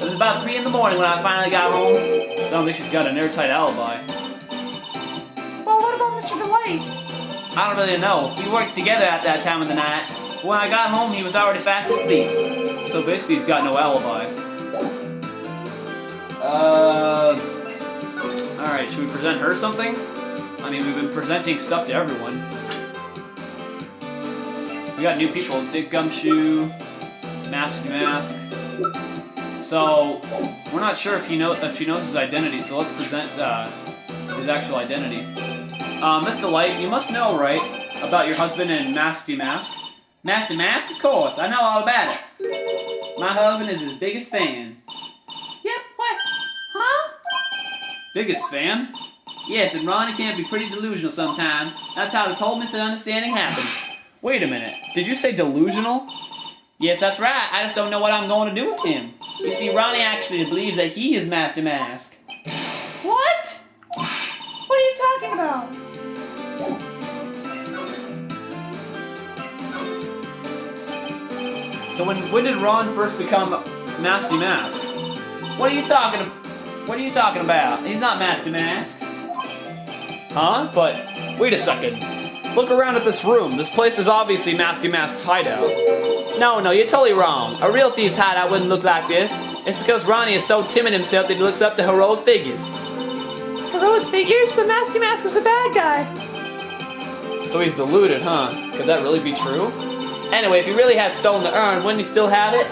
It was about 3 in the morning when I finally got home. Sounds like she's got an airtight alibi. Well, what about Mr. DeLite? I don't really know. We worked together at that time of the night. But when I got home, he was already fast asleep. So basically he's got no alibi. Alright, should we present her something? I mean, we've been presenting stuff to everyone. We got new people. Dick Gumshoe, Mask. So, we're not sure if she knows his identity, so let's present his actual identity. Miss DeLite, you must know, right, about your husband and Mask? Master Mask? Of course, I know all about it. My husband is his biggest fan. Yep, what? Huh? Biggest fan? Yes, and Ronnie can be pretty delusional sometimes. That's how this whole misunderstanding happened. Wait a minute, did you say delusional? Yes, that's right. I just don't know what I'm going to do with him. You see, Ronnie actually believes that he is Master Mask. What? What are you talking about? So when did Ron first become Masty Mask? What are you talking about? He's not Master Mask. Huh? But wait a second. Look around at this room. This place is obviously Masky Mask's hideout. No, you're totally wrong. A real thief's hideout wouldn't look like this. It's because Ronnie is so timid himself that he looks up to heroic figures. Heroic figures? But Masky Mask was a bad guy. So he's deluded, huh? Could that really be true? Anyway, if he really had stolen the urn, wouldn't he still have it?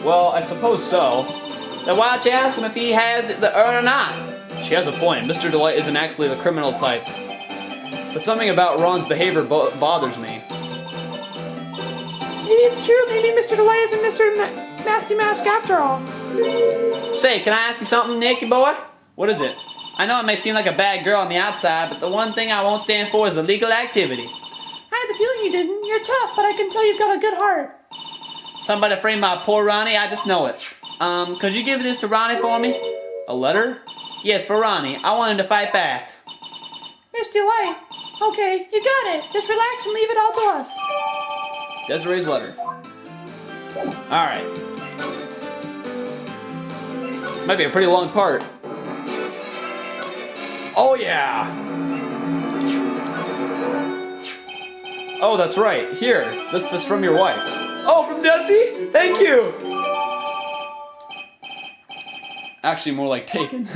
Well, I suppose so. Then why don't you ask him if he has the urn or not? She has a point. Mr. DeLite isn't actually the criminal type. But something about Ron's behavior bothers me. Maybe it's true. Maybe Mr. DeLite isn't Mr. Nasty Mask after all. Say, can I ask you something, Nicky boy? What is it? I know it may seem like a bad girl on the outside, but the one thing I won't stand for is illegal activity. I had the feeling you didn't. You're tough, but I can tell you've got a good heart. Somebody frame my poor Ronnie, I just know it. Could you give this to Ronnie for me? A letter? Yes, for Ronnie. I want him to fight back. Miss DeLite. Okay, you got it. Just relax and leave it all to us. Desiree's letter. Alright. Might be a pretty long part. Oh yeah! Oh, that's right. Here. This is from your wife. Oh, from Desi? Thank you! Actually, more like taken.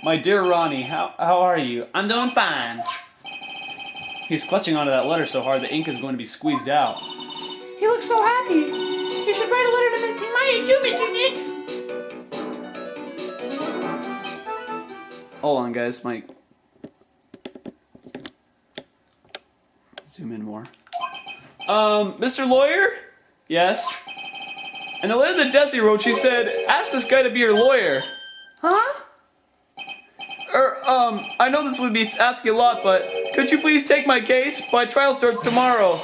My dear Ronnie, how are you? I'm doing fine. He's clutching onto that letter so hard the ink is going to be squeezed out. He looks so happy. You should write a letter to Miss Maya too, Mr. Nick. Hold on, guys. Zoom in more. Mr. Lawyer? Yes? In the letter that Desi wrote, she said, ask this guy to be your lawyer. Huh? I know this would be asking a lot, but could you please take my case? My trial starts tomorrow.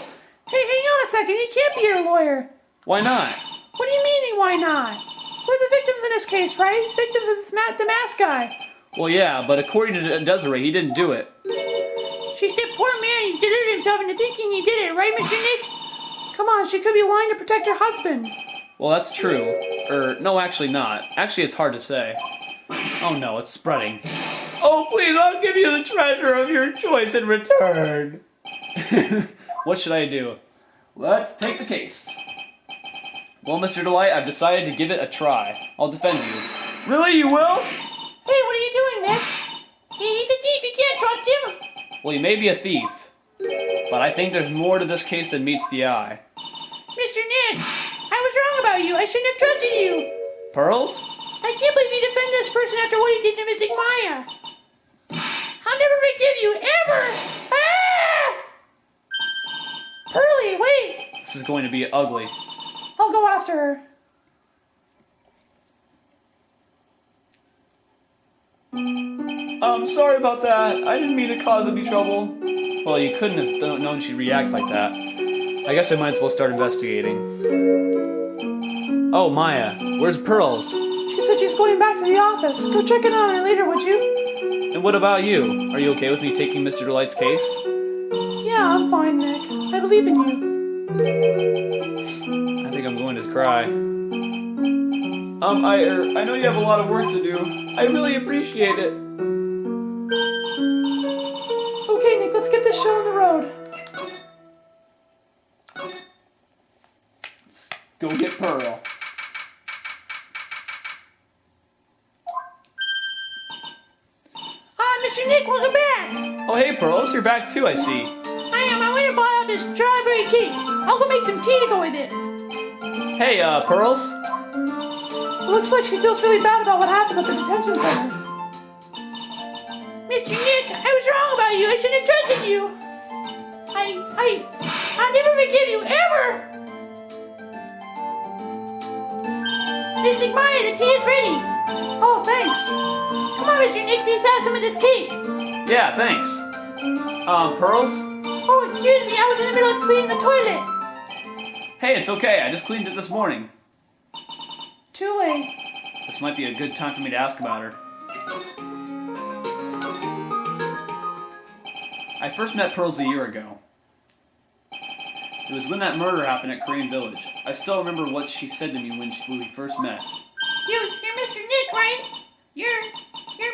Hey, hang on a second. He can't be your lawyer. Why not? What do you mean, why not? We're the victims in this case, right? Victims of this the mask guy. Well, yeah, but according to Desiree, he didn't do it. She said, poor man, he deluded himself into thinking he did it, right, Mr. Nick? Come on, she could be lying to protect her husband. Well, that's true. No, actually not. Actually, it's hard to say. Oh no, it's spreading. Oh, please, I'll give you the treasure of your choice in return. What should I do? Let's take the case. Well, Mr. DeLite, I've decided to give it a try. I'll defend you. Really, you will? Hey, what are you doing, Nick? He's a thief, you can't trust him. Well, you may be a thief, but I think there's more to this case than meets the eye. Mr. Nick, I was wrong about you. I shouldn't have trusted you. Pearls? I can't believe you defend this person after what he did to Mystic Maya. I'll never forgive you, ever! Ah! Pearly, wait! This is going to be ugly. I'll go after her. Sorry about that. I didn't mean to cause any trouble. Well, you couldn't have known she'd react like that. I guess I might as well start investigating. Oh, Maya, where's Pearls? She said she's going back to the office. Go check in on her later, would you? And what about you? Are you okay with me taking Mr. DeLite's case? Yeah, I'm fine, Nick. I believe in you. I think I'm going to cry. I know you have a lot of work to do. I really appreciate it. Okay, Nick, let's get this show on the road. Let's go get Pearl. Mr. Nick, welcome back! Oh, hey, Pearls, you're back too, I see. I am. I went and bought out this strawberry cake. I'll go make some tea to go with it. Hey, Pearls? It looks like she feels really bad about what happened at the detention center. Mr. Nick, I was wrong about you. I shouldn't have trusted you. I'll never forgive you, ever! Mystic Maya, the tea is ready. Oh, thanks. Come on, Mr. Nick, please have some of this cake. Yeah, thanks. Pearls? Oh, excuse me, I was in the middle of cleaning the toilet. Hey, it's okay. I just cleaned it this morning. Too late. This might be a good time for me to ask about her. I first met Pearls a year ago. It was when that murder happened at Korean Village. I still remember what she said to me when we first met. You're Mr. Nick, right? You're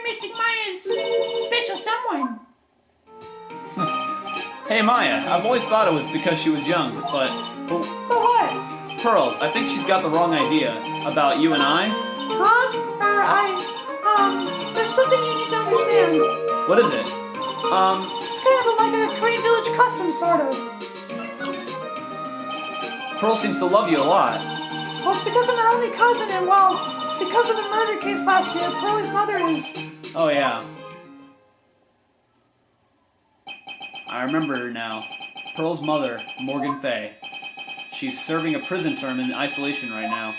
Mystic Maya's special someone. Hey Maya, I've always thought it was because she was young, but For what? Pearls, I think she's got the wrong idea about you and I. Huh? There's something you need to understand. What is it? It's kind of like a Korean village custom, sort of. Pearl seems to love you a lot. Well, it's because I'm her only cousin, and well, because of the murder case last year, Pearlie's mother is... Oh yeah. I remember her now. Pearl's mother, Morgan Fay. She's serving a prison term in isolation right now.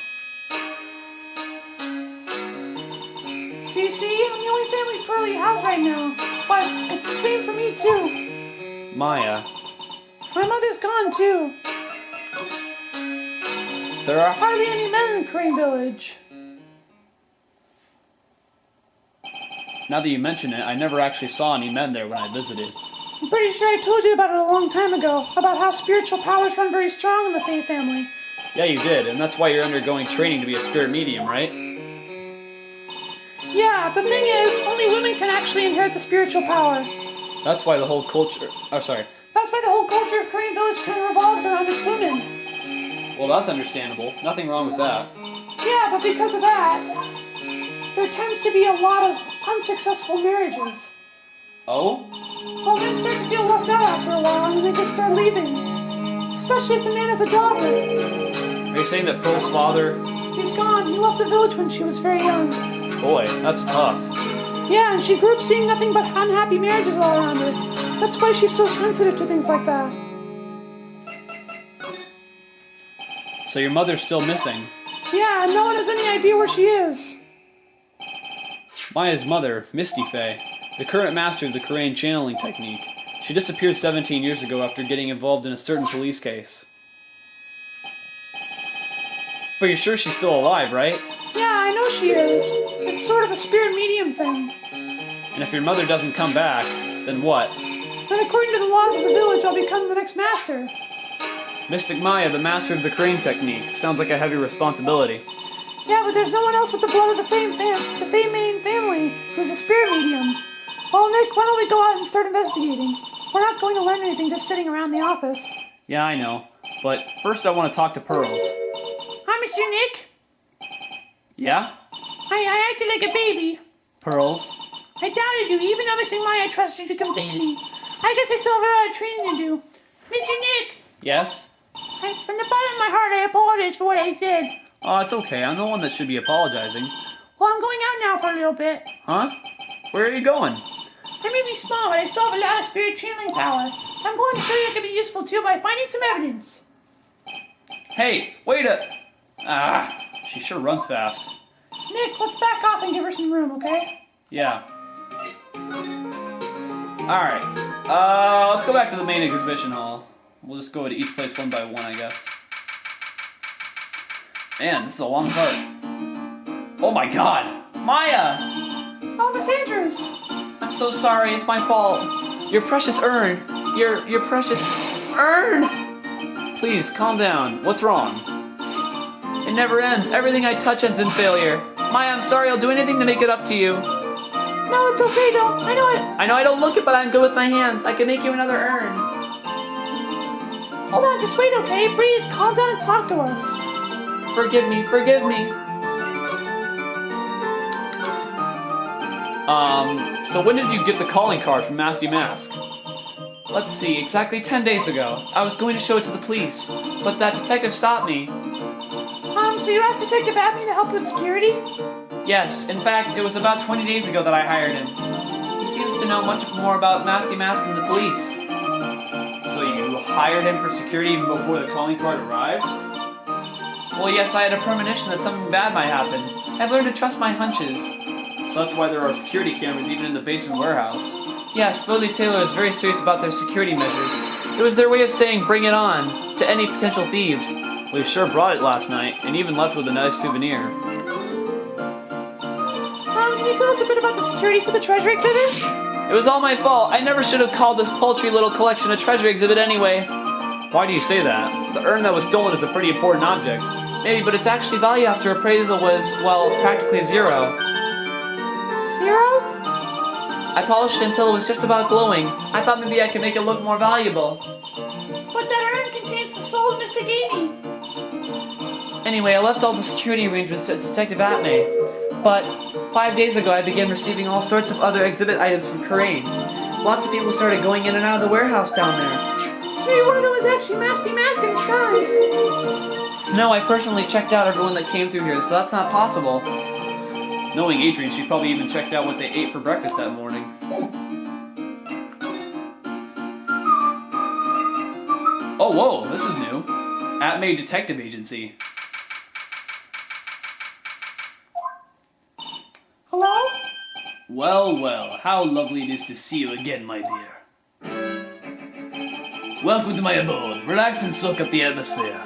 So you see, I'm the only family Pearlie has right now. But it's the same for me, too. Maya, My mother's gone, too. There are hardly any men in Korean village. now that you mention it, I never actually saw any men there when I visited. I'm pretty sure I told you about it a long time ago, about how spiritual powers run very strong in the Fay family. Yeah, you did, and that's why you're undergoing training to be a spirit medium, right? Yeah, the thing is, only women can actually inherit the spiritual power. That's why the whole culture... Oh, sorry. That's why the whole culture of Korean village kind of revolves around its women. Well, that's understandable. Nothing wrong with that. Yeah, but because of that, there tends to be a lot of unsuccessful marriages. Oh? Well, men start to feel left out after a while, and they just start leaving. Especially if the man has a daughter. Are you saying that Pearl's father... He's gone. He left the village when she was very young. Boy, that's tough. Yeah, and she grew up seeing nothing but unhappy marriages all around her. That's why she's so sensitive to things like that. So your mother's still missing. Yeah, and no one has any idea where she is. Maya's mother, Misty Fay, the current master of the Korean channeling technique. She disappeared 17 years ago after getting involved in a certain police case. But you're sure she's still alive, right? Yeah, I know she is. It's sort of a spirit medium thing. And if your mother doesn't come back, then what? Then according to the laws of the village, I'll become the next master. Mystic Maya, the master of the Korean technique. Sounds like a heavy responsibility. Yeah, but there's no one else with the blood of the Fay main family who's a spirit medium. Well, Nick, why don't we go out and start investigating? We're not going to learn anything just sitting around the office. Yeah, I know. But first I want to talk to Pearls. Hi, Mr. Nick. Yeah? I acted like a baby. Pearls? I doubted you, even though Mr. Maya trusted you completely. I guess I still have a lot of training to do. Mr. Nick, Yes? from the bottom of my heart, I apologize for what I said. Oh, it's okay. I'm the one that should be apologizing. Well, I'm going out now for a little bit. Huh? Where are you going? I may be small, but I still have a lot of spirit channeling power. So I'm going to show you it can be useful too by finding some evidence. Hey, wait a... Ah, she sure runs fast. Nick, let's back off and give her some room, okay? Yeah. Alright. Let's go back to the main exhibition hall. We'll just go to each place one by one, I guess. Man, this is a long part. Oh my god! Maya! Oh, Miss Andrews! I'm so sorry, it's my fault. Your precious urn. Your precious urn! Please, calm down. What's wrong? It never ends. Everything I touch ends in failure. Maya, I'm sorry. I'll do anything to make it up to you. No, it's okay, don't. I know it. I know I don't look it, but I'm good with my hands. I can make you another urn. Hold on, just wait, okay? Breathe, calm down and talk to us. Forgive me, forgive me. So when did you get the calling card from Nasty Mask? Let's see, exactly 10 days ago. I was going to show it to the police, but that detective stopped me. So you asked Detective Atmey to help with security? Yes, in fact, it was about 20 days ago that I hired him. He seems to know much more about Nasty Mask than the police. So you hired him for security even before the calling card arrived? Well, yes, I had a premonition that something bad might happen. I've learned to trust my hunches. So that's why there are security cameras even in the basement warehouse. Yes, Lily Taylor is very serious about their security measures. It was their way of saying, bring it on, to any potential thieves. Well, you sure brought it last night, and even left with a nice souvenir. Can you tell us a bit about the security for the treasure exhibit? It was all my fault. I never should have called this paltry little collection a treasure exhibit anyway. Why do you say that? The urn that was stolen is a pretty important object. Maybe, but its actually value after appraisal was, well, practically zero. Zero? I polished it until it was just about glowing. I thought maybe I could make it look more valuable. But that urn contains the soul of Mr. Gamey. Anyway, I left all the security arrangements at Detective Atmey. But 5 days ago, I began receiving all sorts of other exhibit items from Corain. Lots of people started going in and out of the warehouse down there. So maybe one of them was actually Masty Mask in disguise. No, I personally checked out everyone that came through here, so that's not possible. Knowing Adrian, she probably even checked out what they ate for breakfast that morning. Oh, whoa, this is new. Atmey Detective Agency. Hello? Well, well, how lovely it is to see you again, my dear. Welcome to my abode. Relax and soak up the atmosphere.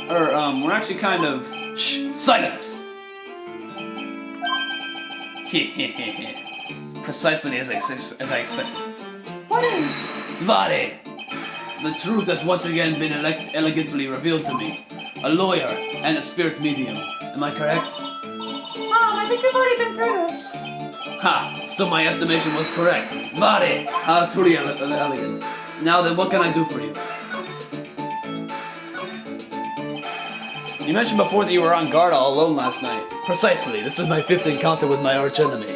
We're actually kind of... Shh! Silence! Precisely as I expected. What is? Zvare! The truth has once again been elegantly revealed to me. A lawyer and a spirit medium. Am I correct? I think we've already been through this. Ha! So my estimation was correct. Vare! How truly elegant. Now then, what can I do for you? You mentioned before that you were on guard all alone last night. Precisely. This is my 5th encounter with my archenemy.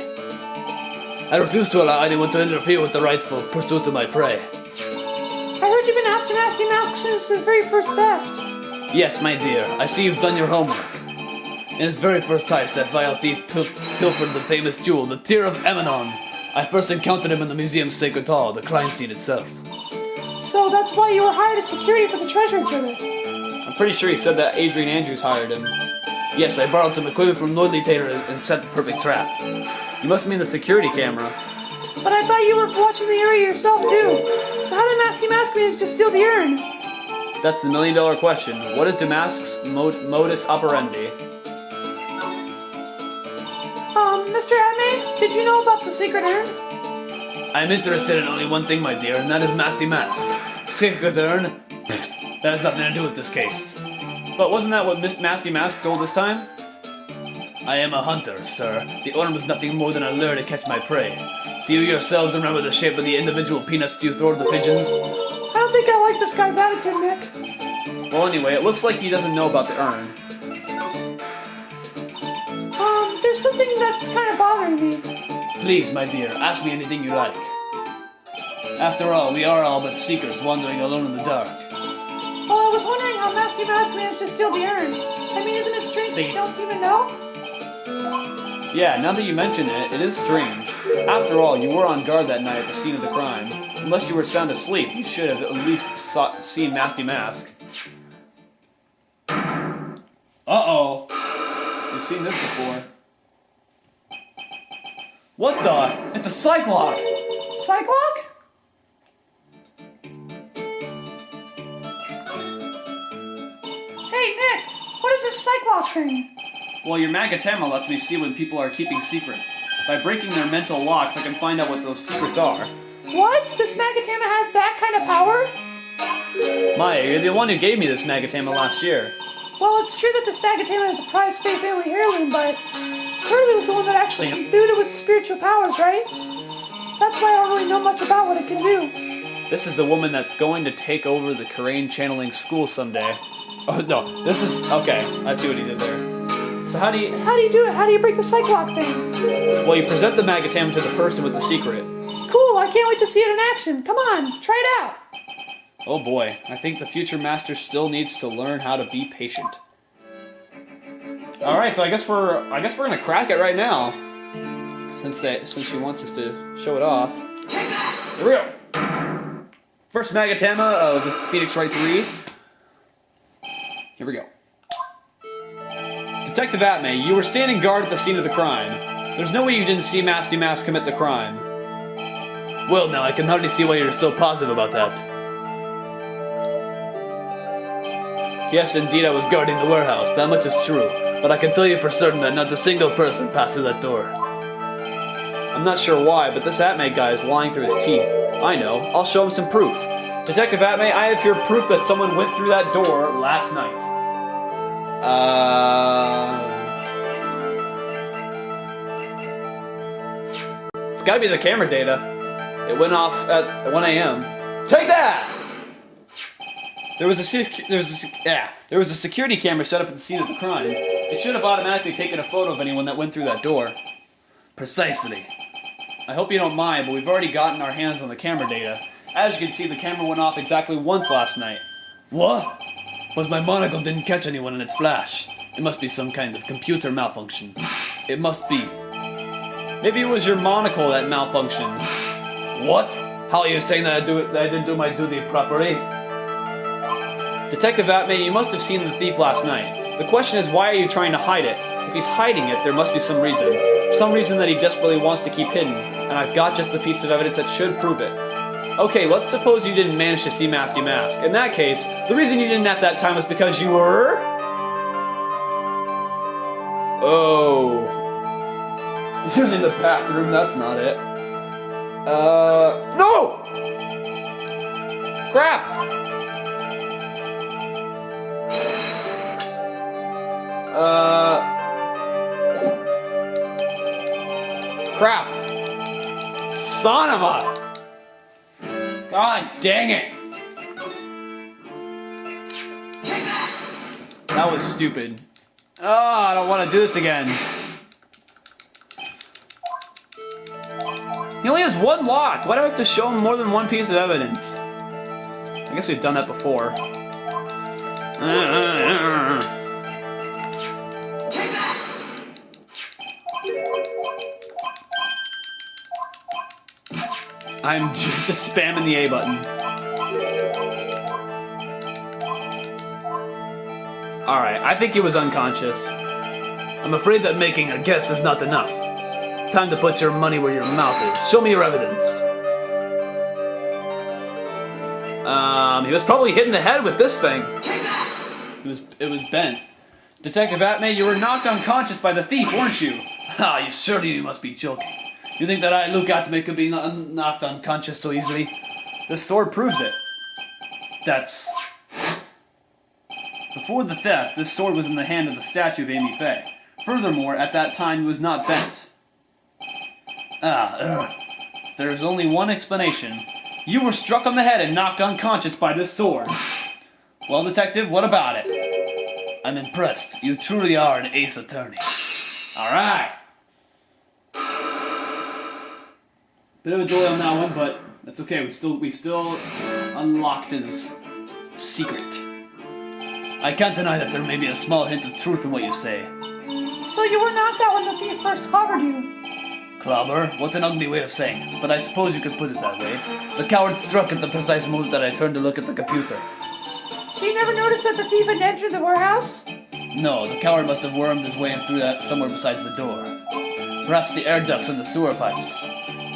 I refuse to allow anyone to interfere with the rightful pursuit of my prey. I heard you've been after Masty Mask since his very first theft. Yes, my dear. I see you've done your homework. In his very first heist, that vile thief pilfered the famous jewel, the Tear of Amenon. I first encountered him in the museum's sacred hall, the crime scene itself. So that's why you were hired as security for the treasure exhibit. I'm pretty sure he said that Adrian Andrews hired him. Yes, I borrowed some equipment from Lordly Tater and set the perfect trap. You must mean the security camera. But I thought you were watching the area yourself too. So how did Masty Mask manage to steal the urn? That's the million-dollar question. What is Damask's modus operandi? Mr. Atmey, did you know about the secret urn? I'm interested in only one thing, my dear, and that is Masty Mask. Sacred urn? Pfft, that has nothing to do with this case. But wasn't that what Masty Mask stole this time? I am a hunter, sir. The urn was nothing more than a lure to catch my prey. Do you yourselves remember the shape of the individual peanuts you throw to the pigeons? I don't think I like this guy's attitude, Nick. Well, anyway, it looks like he doesn't know about the urn. There's something that's kind of bothering me. Please, my dear, ask me anything you like. After all, we are all but seekers wandering alone in the dark. Well, I was wondering how Masty Mask managed to steal the urn. I mean, isn't it strange that you don't seem to know? Yeah, now that you mention it, it is strange. After all, you were on guard that night at the scene of the crime. Unless you were sound asleep, you should have at least seen Masty Mask. Uh-oh. We've seen this before. What the? It's a Cyclops! Cyclock? Hey, Nick! What is this Cyclock thing? Well, your Magatama lets me see when people are keeping secrets. By breaking their mental locks, I can find out what those secrets are. What? This Magatama has that kind of power? Maya, you're the one who gave me this Magatama last year. Well, it's true that this Magatama is a prized Fae family heirloom, but Curly was the one that actually imbued it with spiritual powers, right? That's why I don't really know much about what it can do. This is the woman that's going to take over the Corain channeling school someday. Oh, no, this is... Okay, I see what he did there. So how do you do it? How do you break the Cyclock thing? Well, you present the Magatama to the person with the secret. Cool, I can't wait to see it in action. Come on, try it out. Oh boy, I think the future master still needs to learn how to be patient. All right, so I guess we're gonna crack it right now, since she wants us to show it off. Here we go. First Magatama of Phoenix Wright 3. Here we go. Detective Atmey, you were standing guard at the scene of the crime. There's no way you didn't see Masty Mask commit the crime. Well, now I can hardly see why you're so positive about that. Yes, indeed, I was guarding the warehouse. That much is true. But I can tell you for certain that not a single person passed through that door. I'm not sure why, but this Atmey guy is lying through his teeth. I know. I'll show him some proof. Detective Atmey, I have here proof that someone went through that door last night. It's gotta be the camera data. It went off at 1 a.m. Take that! There was a security camera set up at the scene of the crime. It should have automatically taken a photo of anyone that went through that door. Precisely. I hope you don't mind, but we've already gotten our hands on the camera data. As you can see, the camera went off exactly once last night. What? But my monocle didn't catch anyone in its flash. It must be some kind of computer malfunction. It must be. Maybe it was your monocle that malfunctioned. What? How are you saying that I didn't do my duty properly? Detective Atmey, you must have seen the thief last night. The question is, why are you trying to hide it? If he's hiding it, there must be some reason. Some reason that he desperately wants to keep hidden. And I've got just the piece of evidence that should prove it. Okay, let's suppose you didn't manage to see Masty Mask. In that case, the reason you didn't at that time was because you were... Oh. Using the bathroom, that's not it. No! Crap! Crap! Son of a... God dang it! That was stupid. Oh, I don't want to do this again. He only has one lock. Why do I have to show him more than one piece of evidence? I guess we've done that before. I'm just spamming the A button. Alright, I think he was unconscious. I'm afraid that making a guess is not enough. Time to put your money where your mouth is. Show me your evidence. He was probably hit in the head with this thing. It was bent. Detective Atmey, you were knocked unconscious by the thief, weren't you? Ah, you must be joking. You think that I, Luke Atmey, could be knocked unconscious so easily? This sword proves it. That's... Before the theft, this sword was in the hand of the statue of Amy Faye. Furthermore, at that time, it was not bent. There is only one explanation. You were struck on the head and knocked unconscious by this sword. Well, Detective, what about it? I'm impressed. You truly are an ace attorney. Alright. Bit of a delay on that one, but that's okay. We still unlocked his secret. I can't deny that there may be a small hint of truth in what you say. So you were knocked out when the thief first clobbered you. Clobber? What an ugly way of saying it, but I suppose you could put it that way. The coward struck at the precise moment that I turned to look at the computer. So you never noticed that the thief had entered the warehouse? No, the coward must have wormed his way in through that somewhere besides the door. Perhaps the air ducts and the sewer pipes.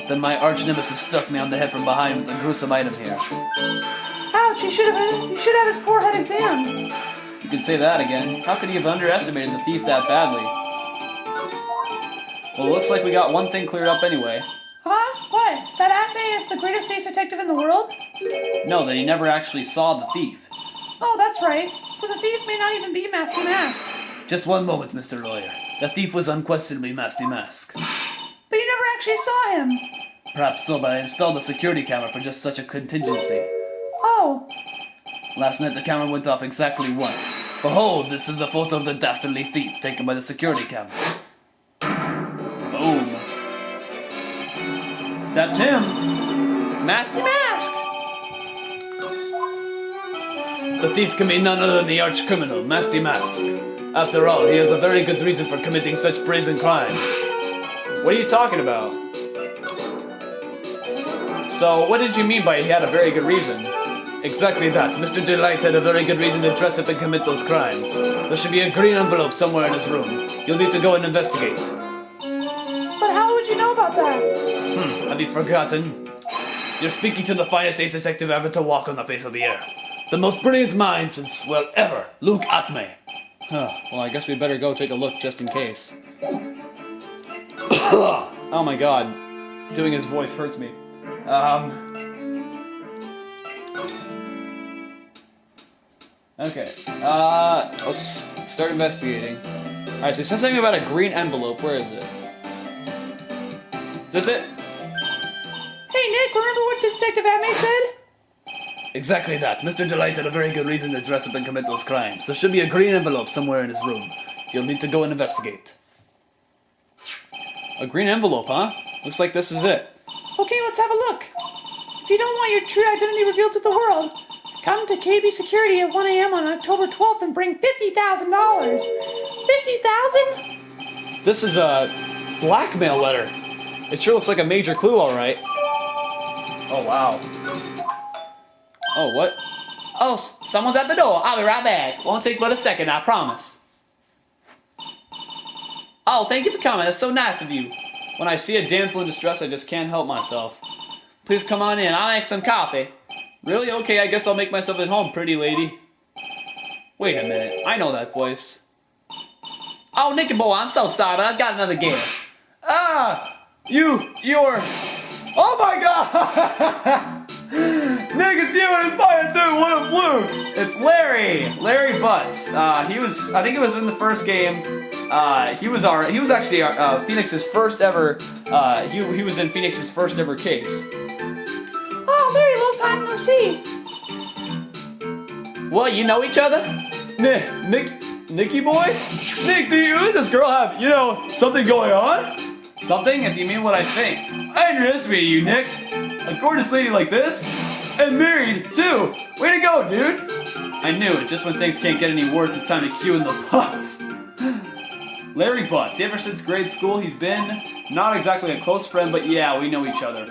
Then my arch nemesis struck me on the head from behind with a gruesome item here. Ouch, you should have his poor head examined. You can say that again. How could he have underestimated the thief that badly? Well, it looks like we got one thing cleared up anyway. Huh? What? That Atmey is the greatest ace detective in the world? No, that he never actually saw the thief. Oh, that's right. So the thief may not even be Masty Mask. Just one moment, Mr. Lawyer. The thief was unquestionably Masty Mask. But you never actually saw him. Perhaps so, but I installed a security camera for just such a contingency. Oh. Last night the camera went off exactly once. Behold, this is a photo of the dastardly thief taken by the security camera. Boom. That's him. Masty Mask. The thief can be none other than the arch criminal, Masty Mask. After all, he has a very good reason for committing such brazen crimes. What are you talking about? So, what did you mean by he had a very good reason? Exactly that. Mr. DeLite had a very good reason to dress up and commit those crimes. There should be a green envelope somewhere in his room. You'll need to go and investigate. But how would you know about that? Have you forgotten? You're speaking to the finest ace detective ever to walk on the face of the earth. The most brilliant mind since, well, ever, Luke Atmey. Huh. Well, I guess we better go take a look just in case. Oh my god. Doing his voice hurts me. Okay. Let's start investigating. Alright, so something about a green envelope. Where is it? Is this it? remember what Detective Atmey said? Exactly that. Mr. DeLite had a very good reason to dress up and commit those crimes. There should be a green envelope somewhere in his room. You'll need to go and investigate. A green envelope, huh? Looks like this is it. Okay, let's have a look. If you don't want your true identity revealed to the world, come to KB Security at 1 a.m. on October 12th and bring $50,000. 50,000? This is a blackmail letter. It sure looks like a major clue, all right. Oh, wow. Oh, what? Oh, someone's at the door. I'll be right back. Won't take but a second, I promise. Oh, thank you for coming. That's so nice of you. When I see a damsel in distress, I just can't help myself. Please come on in. I'll make some coffee. Really? Okay, I guess I'll make myself at home, pretty lady. Wait a minute. I know that voice. Oh, Nicky boy, I'm so sorry, but I've got another guest. Ah! You're... Oh my god! Nick, it's you and his fire too! What a blue! It's Larry! Larry Butz. I think it was in the first game. He was actually Phoenix's first ever, he was in Phoenix's first ever case. Oh, very long time no see. What, you know each other? Nicky boy? Nick, do you and this girl have, something going on? Something, if you mean what I think. I underestimated you, Nick. A gorgeous lady like this? And married, too! Way to go, dude! I knew it, just when things can't get any worse, it's time to cue in the Butz. Larry Butz, ever since grade school, he's been not exactly a close friend, but yeah, we know each other.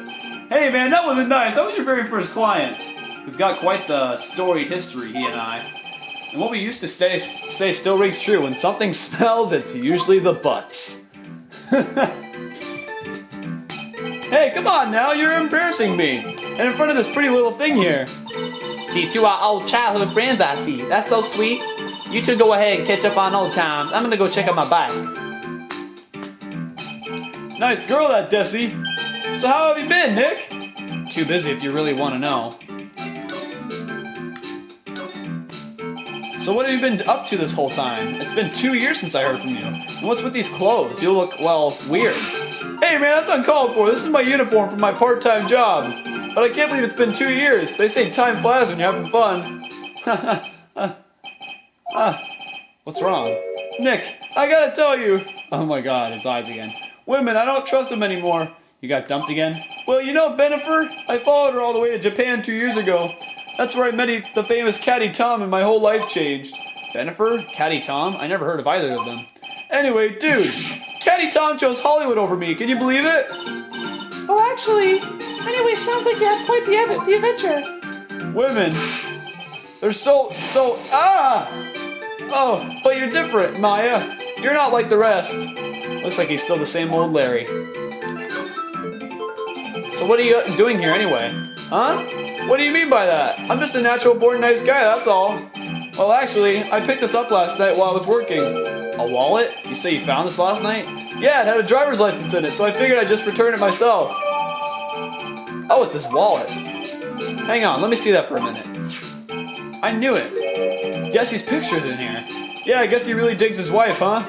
Hey man, that wasn't nice. That was your very first client. We've got quite the storied history, he and I. And what we used to say still rings true. When something smells, it's usually the Butz. Hey, come on now, you're embarrassing me. And in front of this pretty little thing here. See, two our old childhood friends I see. That's so sweet. You two go ahead and catch up on old times. I'm gonna go check out my bike. Nice girl, that Desi. So how have you been, Nick? Too busy if you really want to know. So what have you been up to this whole time? It's been 2 years since I heard from you. And what's with these clothes? You look, well, weird. Hey man, that's uncalled for. This is my uniform for my part-time job. But I can't believe it's been 2 years. They say time flies when you're having fun. What's wrong? Nick, I gotta tell you. Oh my god, his eyes again. Women, I don't trust them anymore. You got dumped again? Well, you know Bennifer? I followed her all the way to Japan 2 years ago. That's where I met the famous Caddy Tom and my whole life changed. Bennifer? Caddy Tom? I never heard of either of them. Anyway, dude, Caddy Tom chose Hollywood over me. Can you believe it? Oh, actually, anyway, sounds like you had quite the adventure. Women, they're so, Oh, but you're different, Maya. You're not like the rest. Looks like he's still the same old Larry. So what are you doing here anyway? Huh? What do you mean by that? I'm just a natural born nice guy, that's all. Well, actually, I picked this up last night while I was working. A wallet? You say you found this last night? Yeah, it had a driver's license in it, so I figured I'd just return it myself. Oh, it's his wallet. Hang on, let me see that for a minute. I knew it. Jesse's picture's in here. Yeah, I guess he really digs his wife, huh?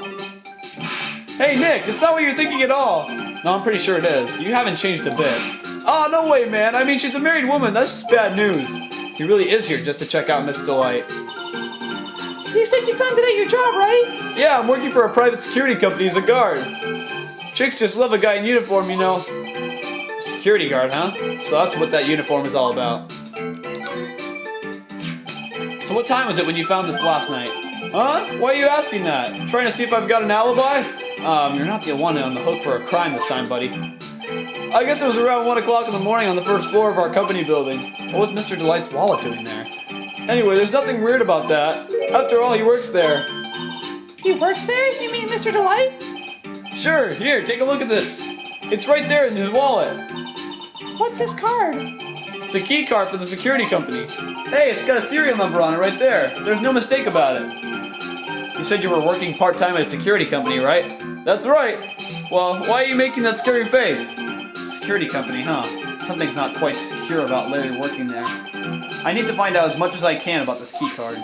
Hey, Nick, it's not what you're thinking at all. No, I'm pretty sure it is. You haven't changed a bit. Oh, no way, man. I mean, she's a married woman. That's just bad news. He really is here just to check out Miss DeLite. So you said you found it at your job, right? Yeah, I'm working for a private security company as a guard. Chicks just love a guy in uniform, you know. Security guard, huh? So that's what that uniform is all about. So what time was it when you found this last night? Huh? Why are you asking that? Trying to see if I've got an alibi? You're not the one on the hook for a crime this time, buddy. I guess it was around 1 o'clock in the morning on the first floor of our company building. What was Mr. DeLite's wallet doing there? Anyway, there's nothing weird about that. After all, he works there. He works there? You mean Mr. DeLite? Sure, here, take a look at this. It's right there in his wallet. What's this card? It's a key card for the security company. Hey, it's got a serial number on it right there. There's no mistake about it. You said you were working part-time at a security company, right? That's right. Well, why are you making that scary face? Security company, huh? Something's not quite secure about Larry working there. I need to find out as much as I can about this key card.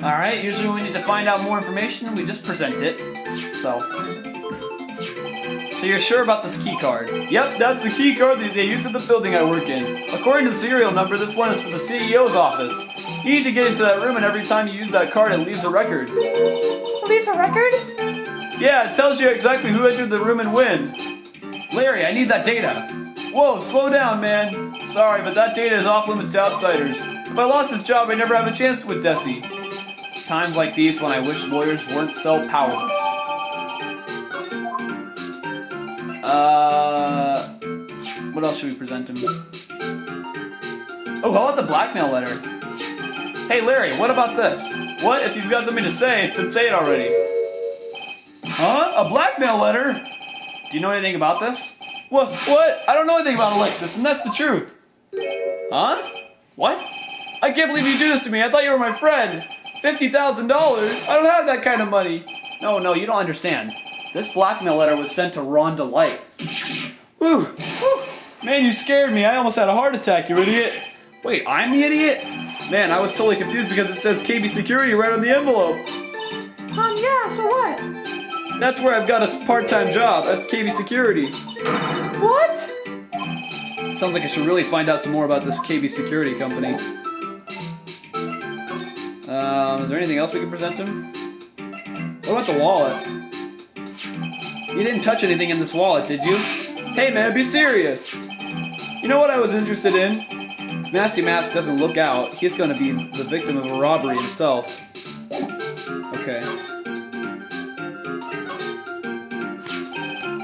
Alright, usually when we need to find out more information, we just present it. So So you're sure about this key card? Yep, that's the key card that they use at the building I work in. According to the serial number, this one is for the CEO's office. You need to get into that room, and every time you use that card, it leaves a record. It leaves a record? Yeah, it tells you exactly who entered the room and when. Larry, I need that data. Whoa, slow down, man. Sorry, but that data is off limits to outsiders. If I lost this job, I'd never have a chance with Desi. It's times like these when I wish lawyers weren't so powerless. What else should we present him? Oh, how about the blackmail letter? Hey, Larry, what about this? What? If you've got something to say, then say it already. Huh? A blackmail letter? Do you know anything about this? What? I don't know anything about Alexis, and that's the truth. Huh? What? I can't believe you do this to me. I thought you were my friend. $50,000? I don't have that kind of money. No, you don't understand. This blackmail letter was sent to Ron DeLite. Whew. Man, you scared me. I almost had a heart attack, you idiot. Wait, I'm the idiot? Man, I was totally confused because it says KB Security right on the envelope. Yeah, so what? That's where I've got a part-time job. That's KB Security. What? Sounds like I should really find out some more about this KB Security company. Is there anything else we can present him? What about the wallet? You didn't touch anything in this wallet, did you? Hey man, be serious! You know what I was interested in? If Nasty Mask doesn't look out, he's gonna be the victim of a robbery himself. Okay.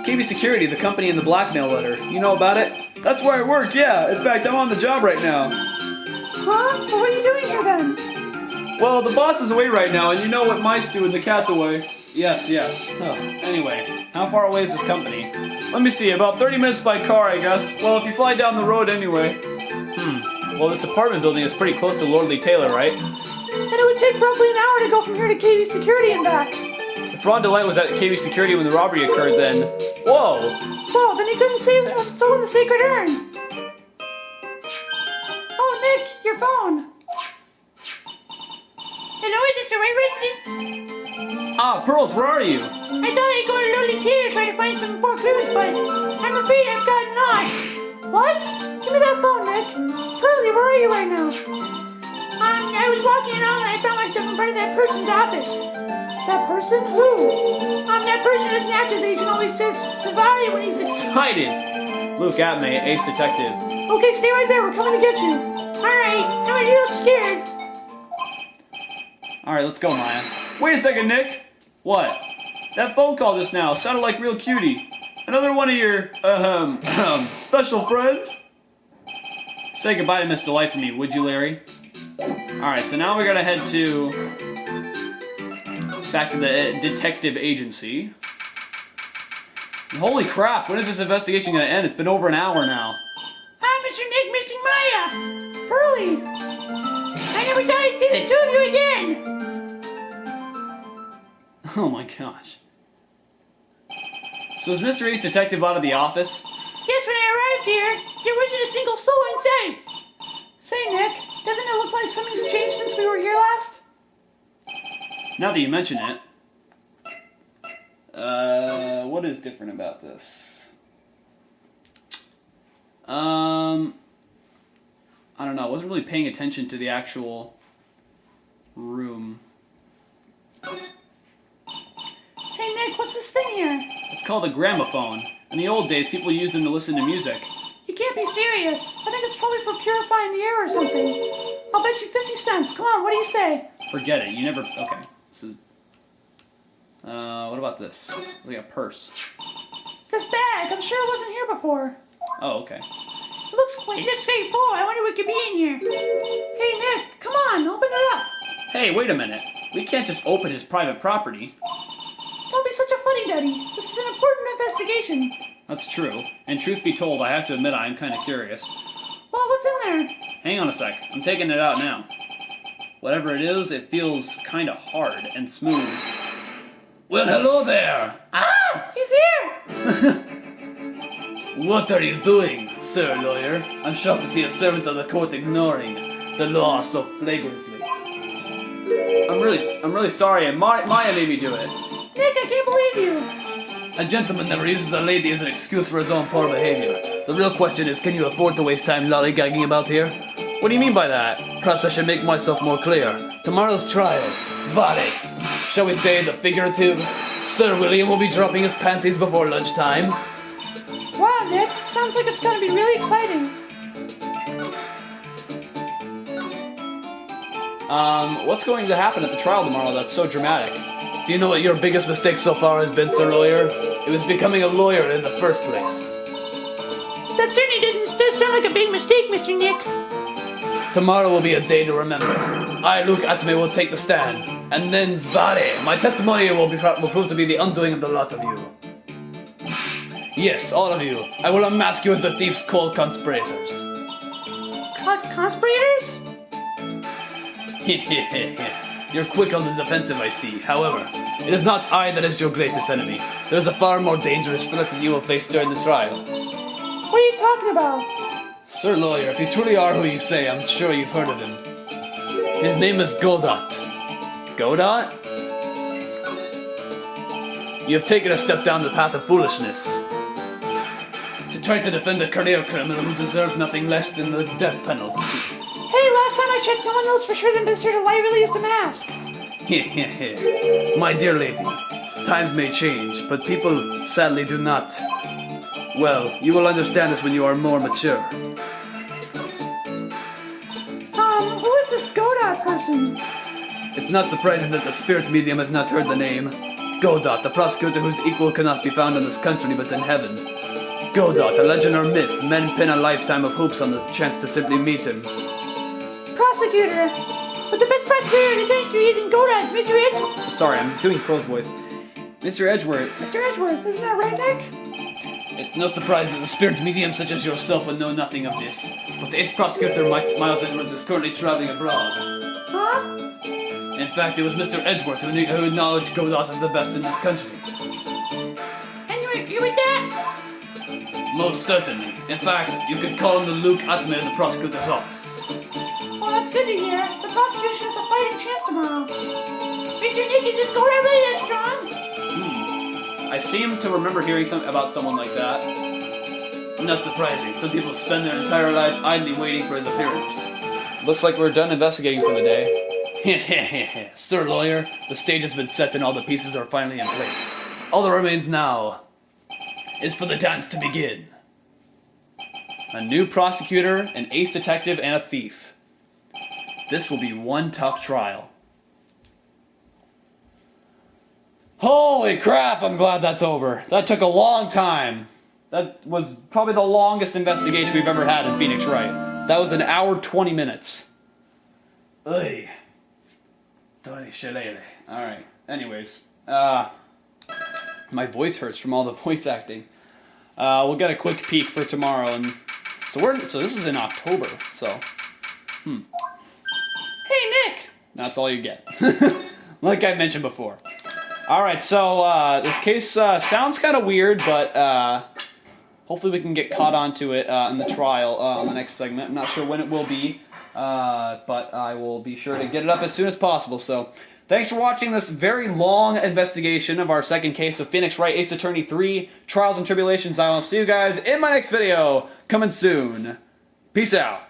KB Security, the company in the blackmail letter. You know about it? That's where I work, yeah. In fact, I'm on the job right now. Huh? So what are you doing here then? Well, the boss is away right now, and you know what mice do when the cat's away. Yes. Oh, anyway, how far away is this company? Let me see, about 30 minutes by car, I guess. Well, if you fly down the road anyway. Well, this apartment building is pretty close to Lordly Taylor, right? And it would take roughly an hour to go from here to KB Security and back. If Ron DeLite was at KB Security when the robbery occurred, then... Whoa! Well, then he couldn't have stolen the sacred urn. Oh, Nick, your phone. Hello, is this the right residence? Ah, Pearls, where are you? I thought I'd go to Lordly Taylor trying to find some more clues, but I'm afraid I've gotten lost. What? Give me that phone, Nick. Pearly, where are you right now? I was walking around and I found myself in front of that person's office. That person? Who? That person doesn't act his age and always says Savari when he's excited. Luke Atmey, Ace Detective. Okay, stay right there. We're coming to get you. Alright, I'm a little scared. Alright, let's go, Maya. Wait a second, Nick. What? That phone call just now sounded like real cutie. Another one of your, special friends? Say goodbye to Miss DeLite for me, would you, Larry? Alright, so now we're gonna head back to the detective agency. And holy crap, when is this investigation gonna end? It's been over an hour now. Hi, Mr. Nick, Missing Maya! Pearly! I never thought I'd see the two of you again! Oh my gosh. So is Mr. Ace Detective out of the office? Yes, when I arrived here, there wasn't a single soul in sight. Say, Nick, doesn't it look like something's changed since we were here last? Now that you mention it. What is different about this? I don't know. I wasn't really paying attention to the actual room. Hey, Nick, what's this thing here? It's called a gramophone. In the old days, people used them to listen to music. You can't be serious. I think it's probably for purifying the air or something. I'll bet you 50 cents. Come on, what do you say? Forget it. You never... Okay. This is... what about this? It's like a purse. This bag. I'm sure it wasn't here before. Oh, okay. It looks very full. I wonder what could be in here. Hey, Nick, come on, open it up. Hey, wait a minute. We can't just open his private property. Don't be such a fuddy-duddy. This is an important investigation. That's true. And truth be told, I have to admit I am kind of curious. Well, what's in there? Hang on a sec. I'm taking it out now. Whatever it is, it feels kind of hard and smooth. Well, hello there. Ah! He's here! What are you doing, sir lawyer? I'm shocked to see a servant of the court ignoring the law so flagrantly. I'm really sorry, and Maya made me do it. Nick, I can't believe you. A gentleman never uses a lady as an excuse for his own poor behavior. The real question is, can you afford to waste time lollygagging about here? What do you mean by that? Perhaps I should make myself more clear. Tomorrow's trial. Zvare. Shall we say the figurative? Sir William will be dropping his panties before lunchtime. Wow, Nick. Sounds like it's gonna be really exciting. What's going to happen at the trial tomorrow that's so dramatic? Do you know what your biggest mistake so far has been, Sir Lawyer? It was becoming a lawyer in the first place. That certainly does sound like a big mistake, Mr. Nick. Tomorrow will be a day to remember. I, Luke Atmey, will take the stand. And then Zvare, my testimony will prove to be the undoing of the lot of you. Yes, all of you. I will unmask you as the thief's cold conspirators. Conspirators? You're quick on the defensive, I see. However, it is not I that is your greatest enemy. There is a far more dangerous threat that you will face during the trial. What are you talking about? Sir Lawyer, if you truly are who you say, I'm sure you've heard of him. His name is Godot. Godot? You have taken a step down the path of foolishness. To try to defend a career criminal who deserves nothing less than the death penalty. Hey, last time I checked, no one knows for sure that Mr. DeLite really is the mask. My dear lady, times may change, but people sadly do not. Well, you will understand this when you are more mature. Who is this Godot person? It's not surprising that the spirit medium has not heard the name. Godot, the prosecutor whose equal cannot be found in this country but in heaven. Godot, a legend or myth, men pin a lifetime of hopes on the chance to simply meet him. Prosecutor. But the best prosecutor in the country isn't Godot, it's Mr. Edgeworth. Sorry, I'm doing Crow's voice. Mr. Edgeworth. Mr. Edgeworth, isn't that right, Nick? It's no surprise that the spirit medium such as yourself would know nothing of this. But the ex-prosecutor Miles Edgeworth is currently traveling abroad. Huh? In fact, it was Mr. Edgeworth who acknowledged Godot as the best in this country. And you agree with that? Most certainly. In fact, you could call him the Luke Atmey of the prosecutor's office. Well, that's good to hear. The prosecution has a fighting chance tomorrow. Mr. Nick, is this Godot really that strong? I seem to remember hearing something about someone like that. Not surprising. Some people spend their entire lives idly waiting for his appearance. Looks like we're done investigating for the day. Sir Lawyer, the stage has been set and all the pieces are finally in place. All that remains now is for the dance to begin. A new prosecutor, an ace detective, and a thief. This will be one tough trial. Holy crap, I'm glad that's over. That took a long time. That was probably the longest investigation we've ever had in Phoenix Wright. That was an hour 20 minutes. Oy. Tony Shillelagh. Alright, anyways. My voice hurts from all the voice acting. We'll get a quick peek for tomorrow, and so this is in October, so Hey, Nick! that's all you get. Like I mentioned before. Alright, so this case sounds kind of weird, but hopefully we can get caught onto it in the trial on the next segment. I'm not sure when it will be, but I will be sure to get it up as soon as possible. So thanks for watching this very long investigation of our second case of Phoenix Wright Ace Attorney 3, Trials and Tribulations. I will see you guys in my next video, coming soon. Peace out.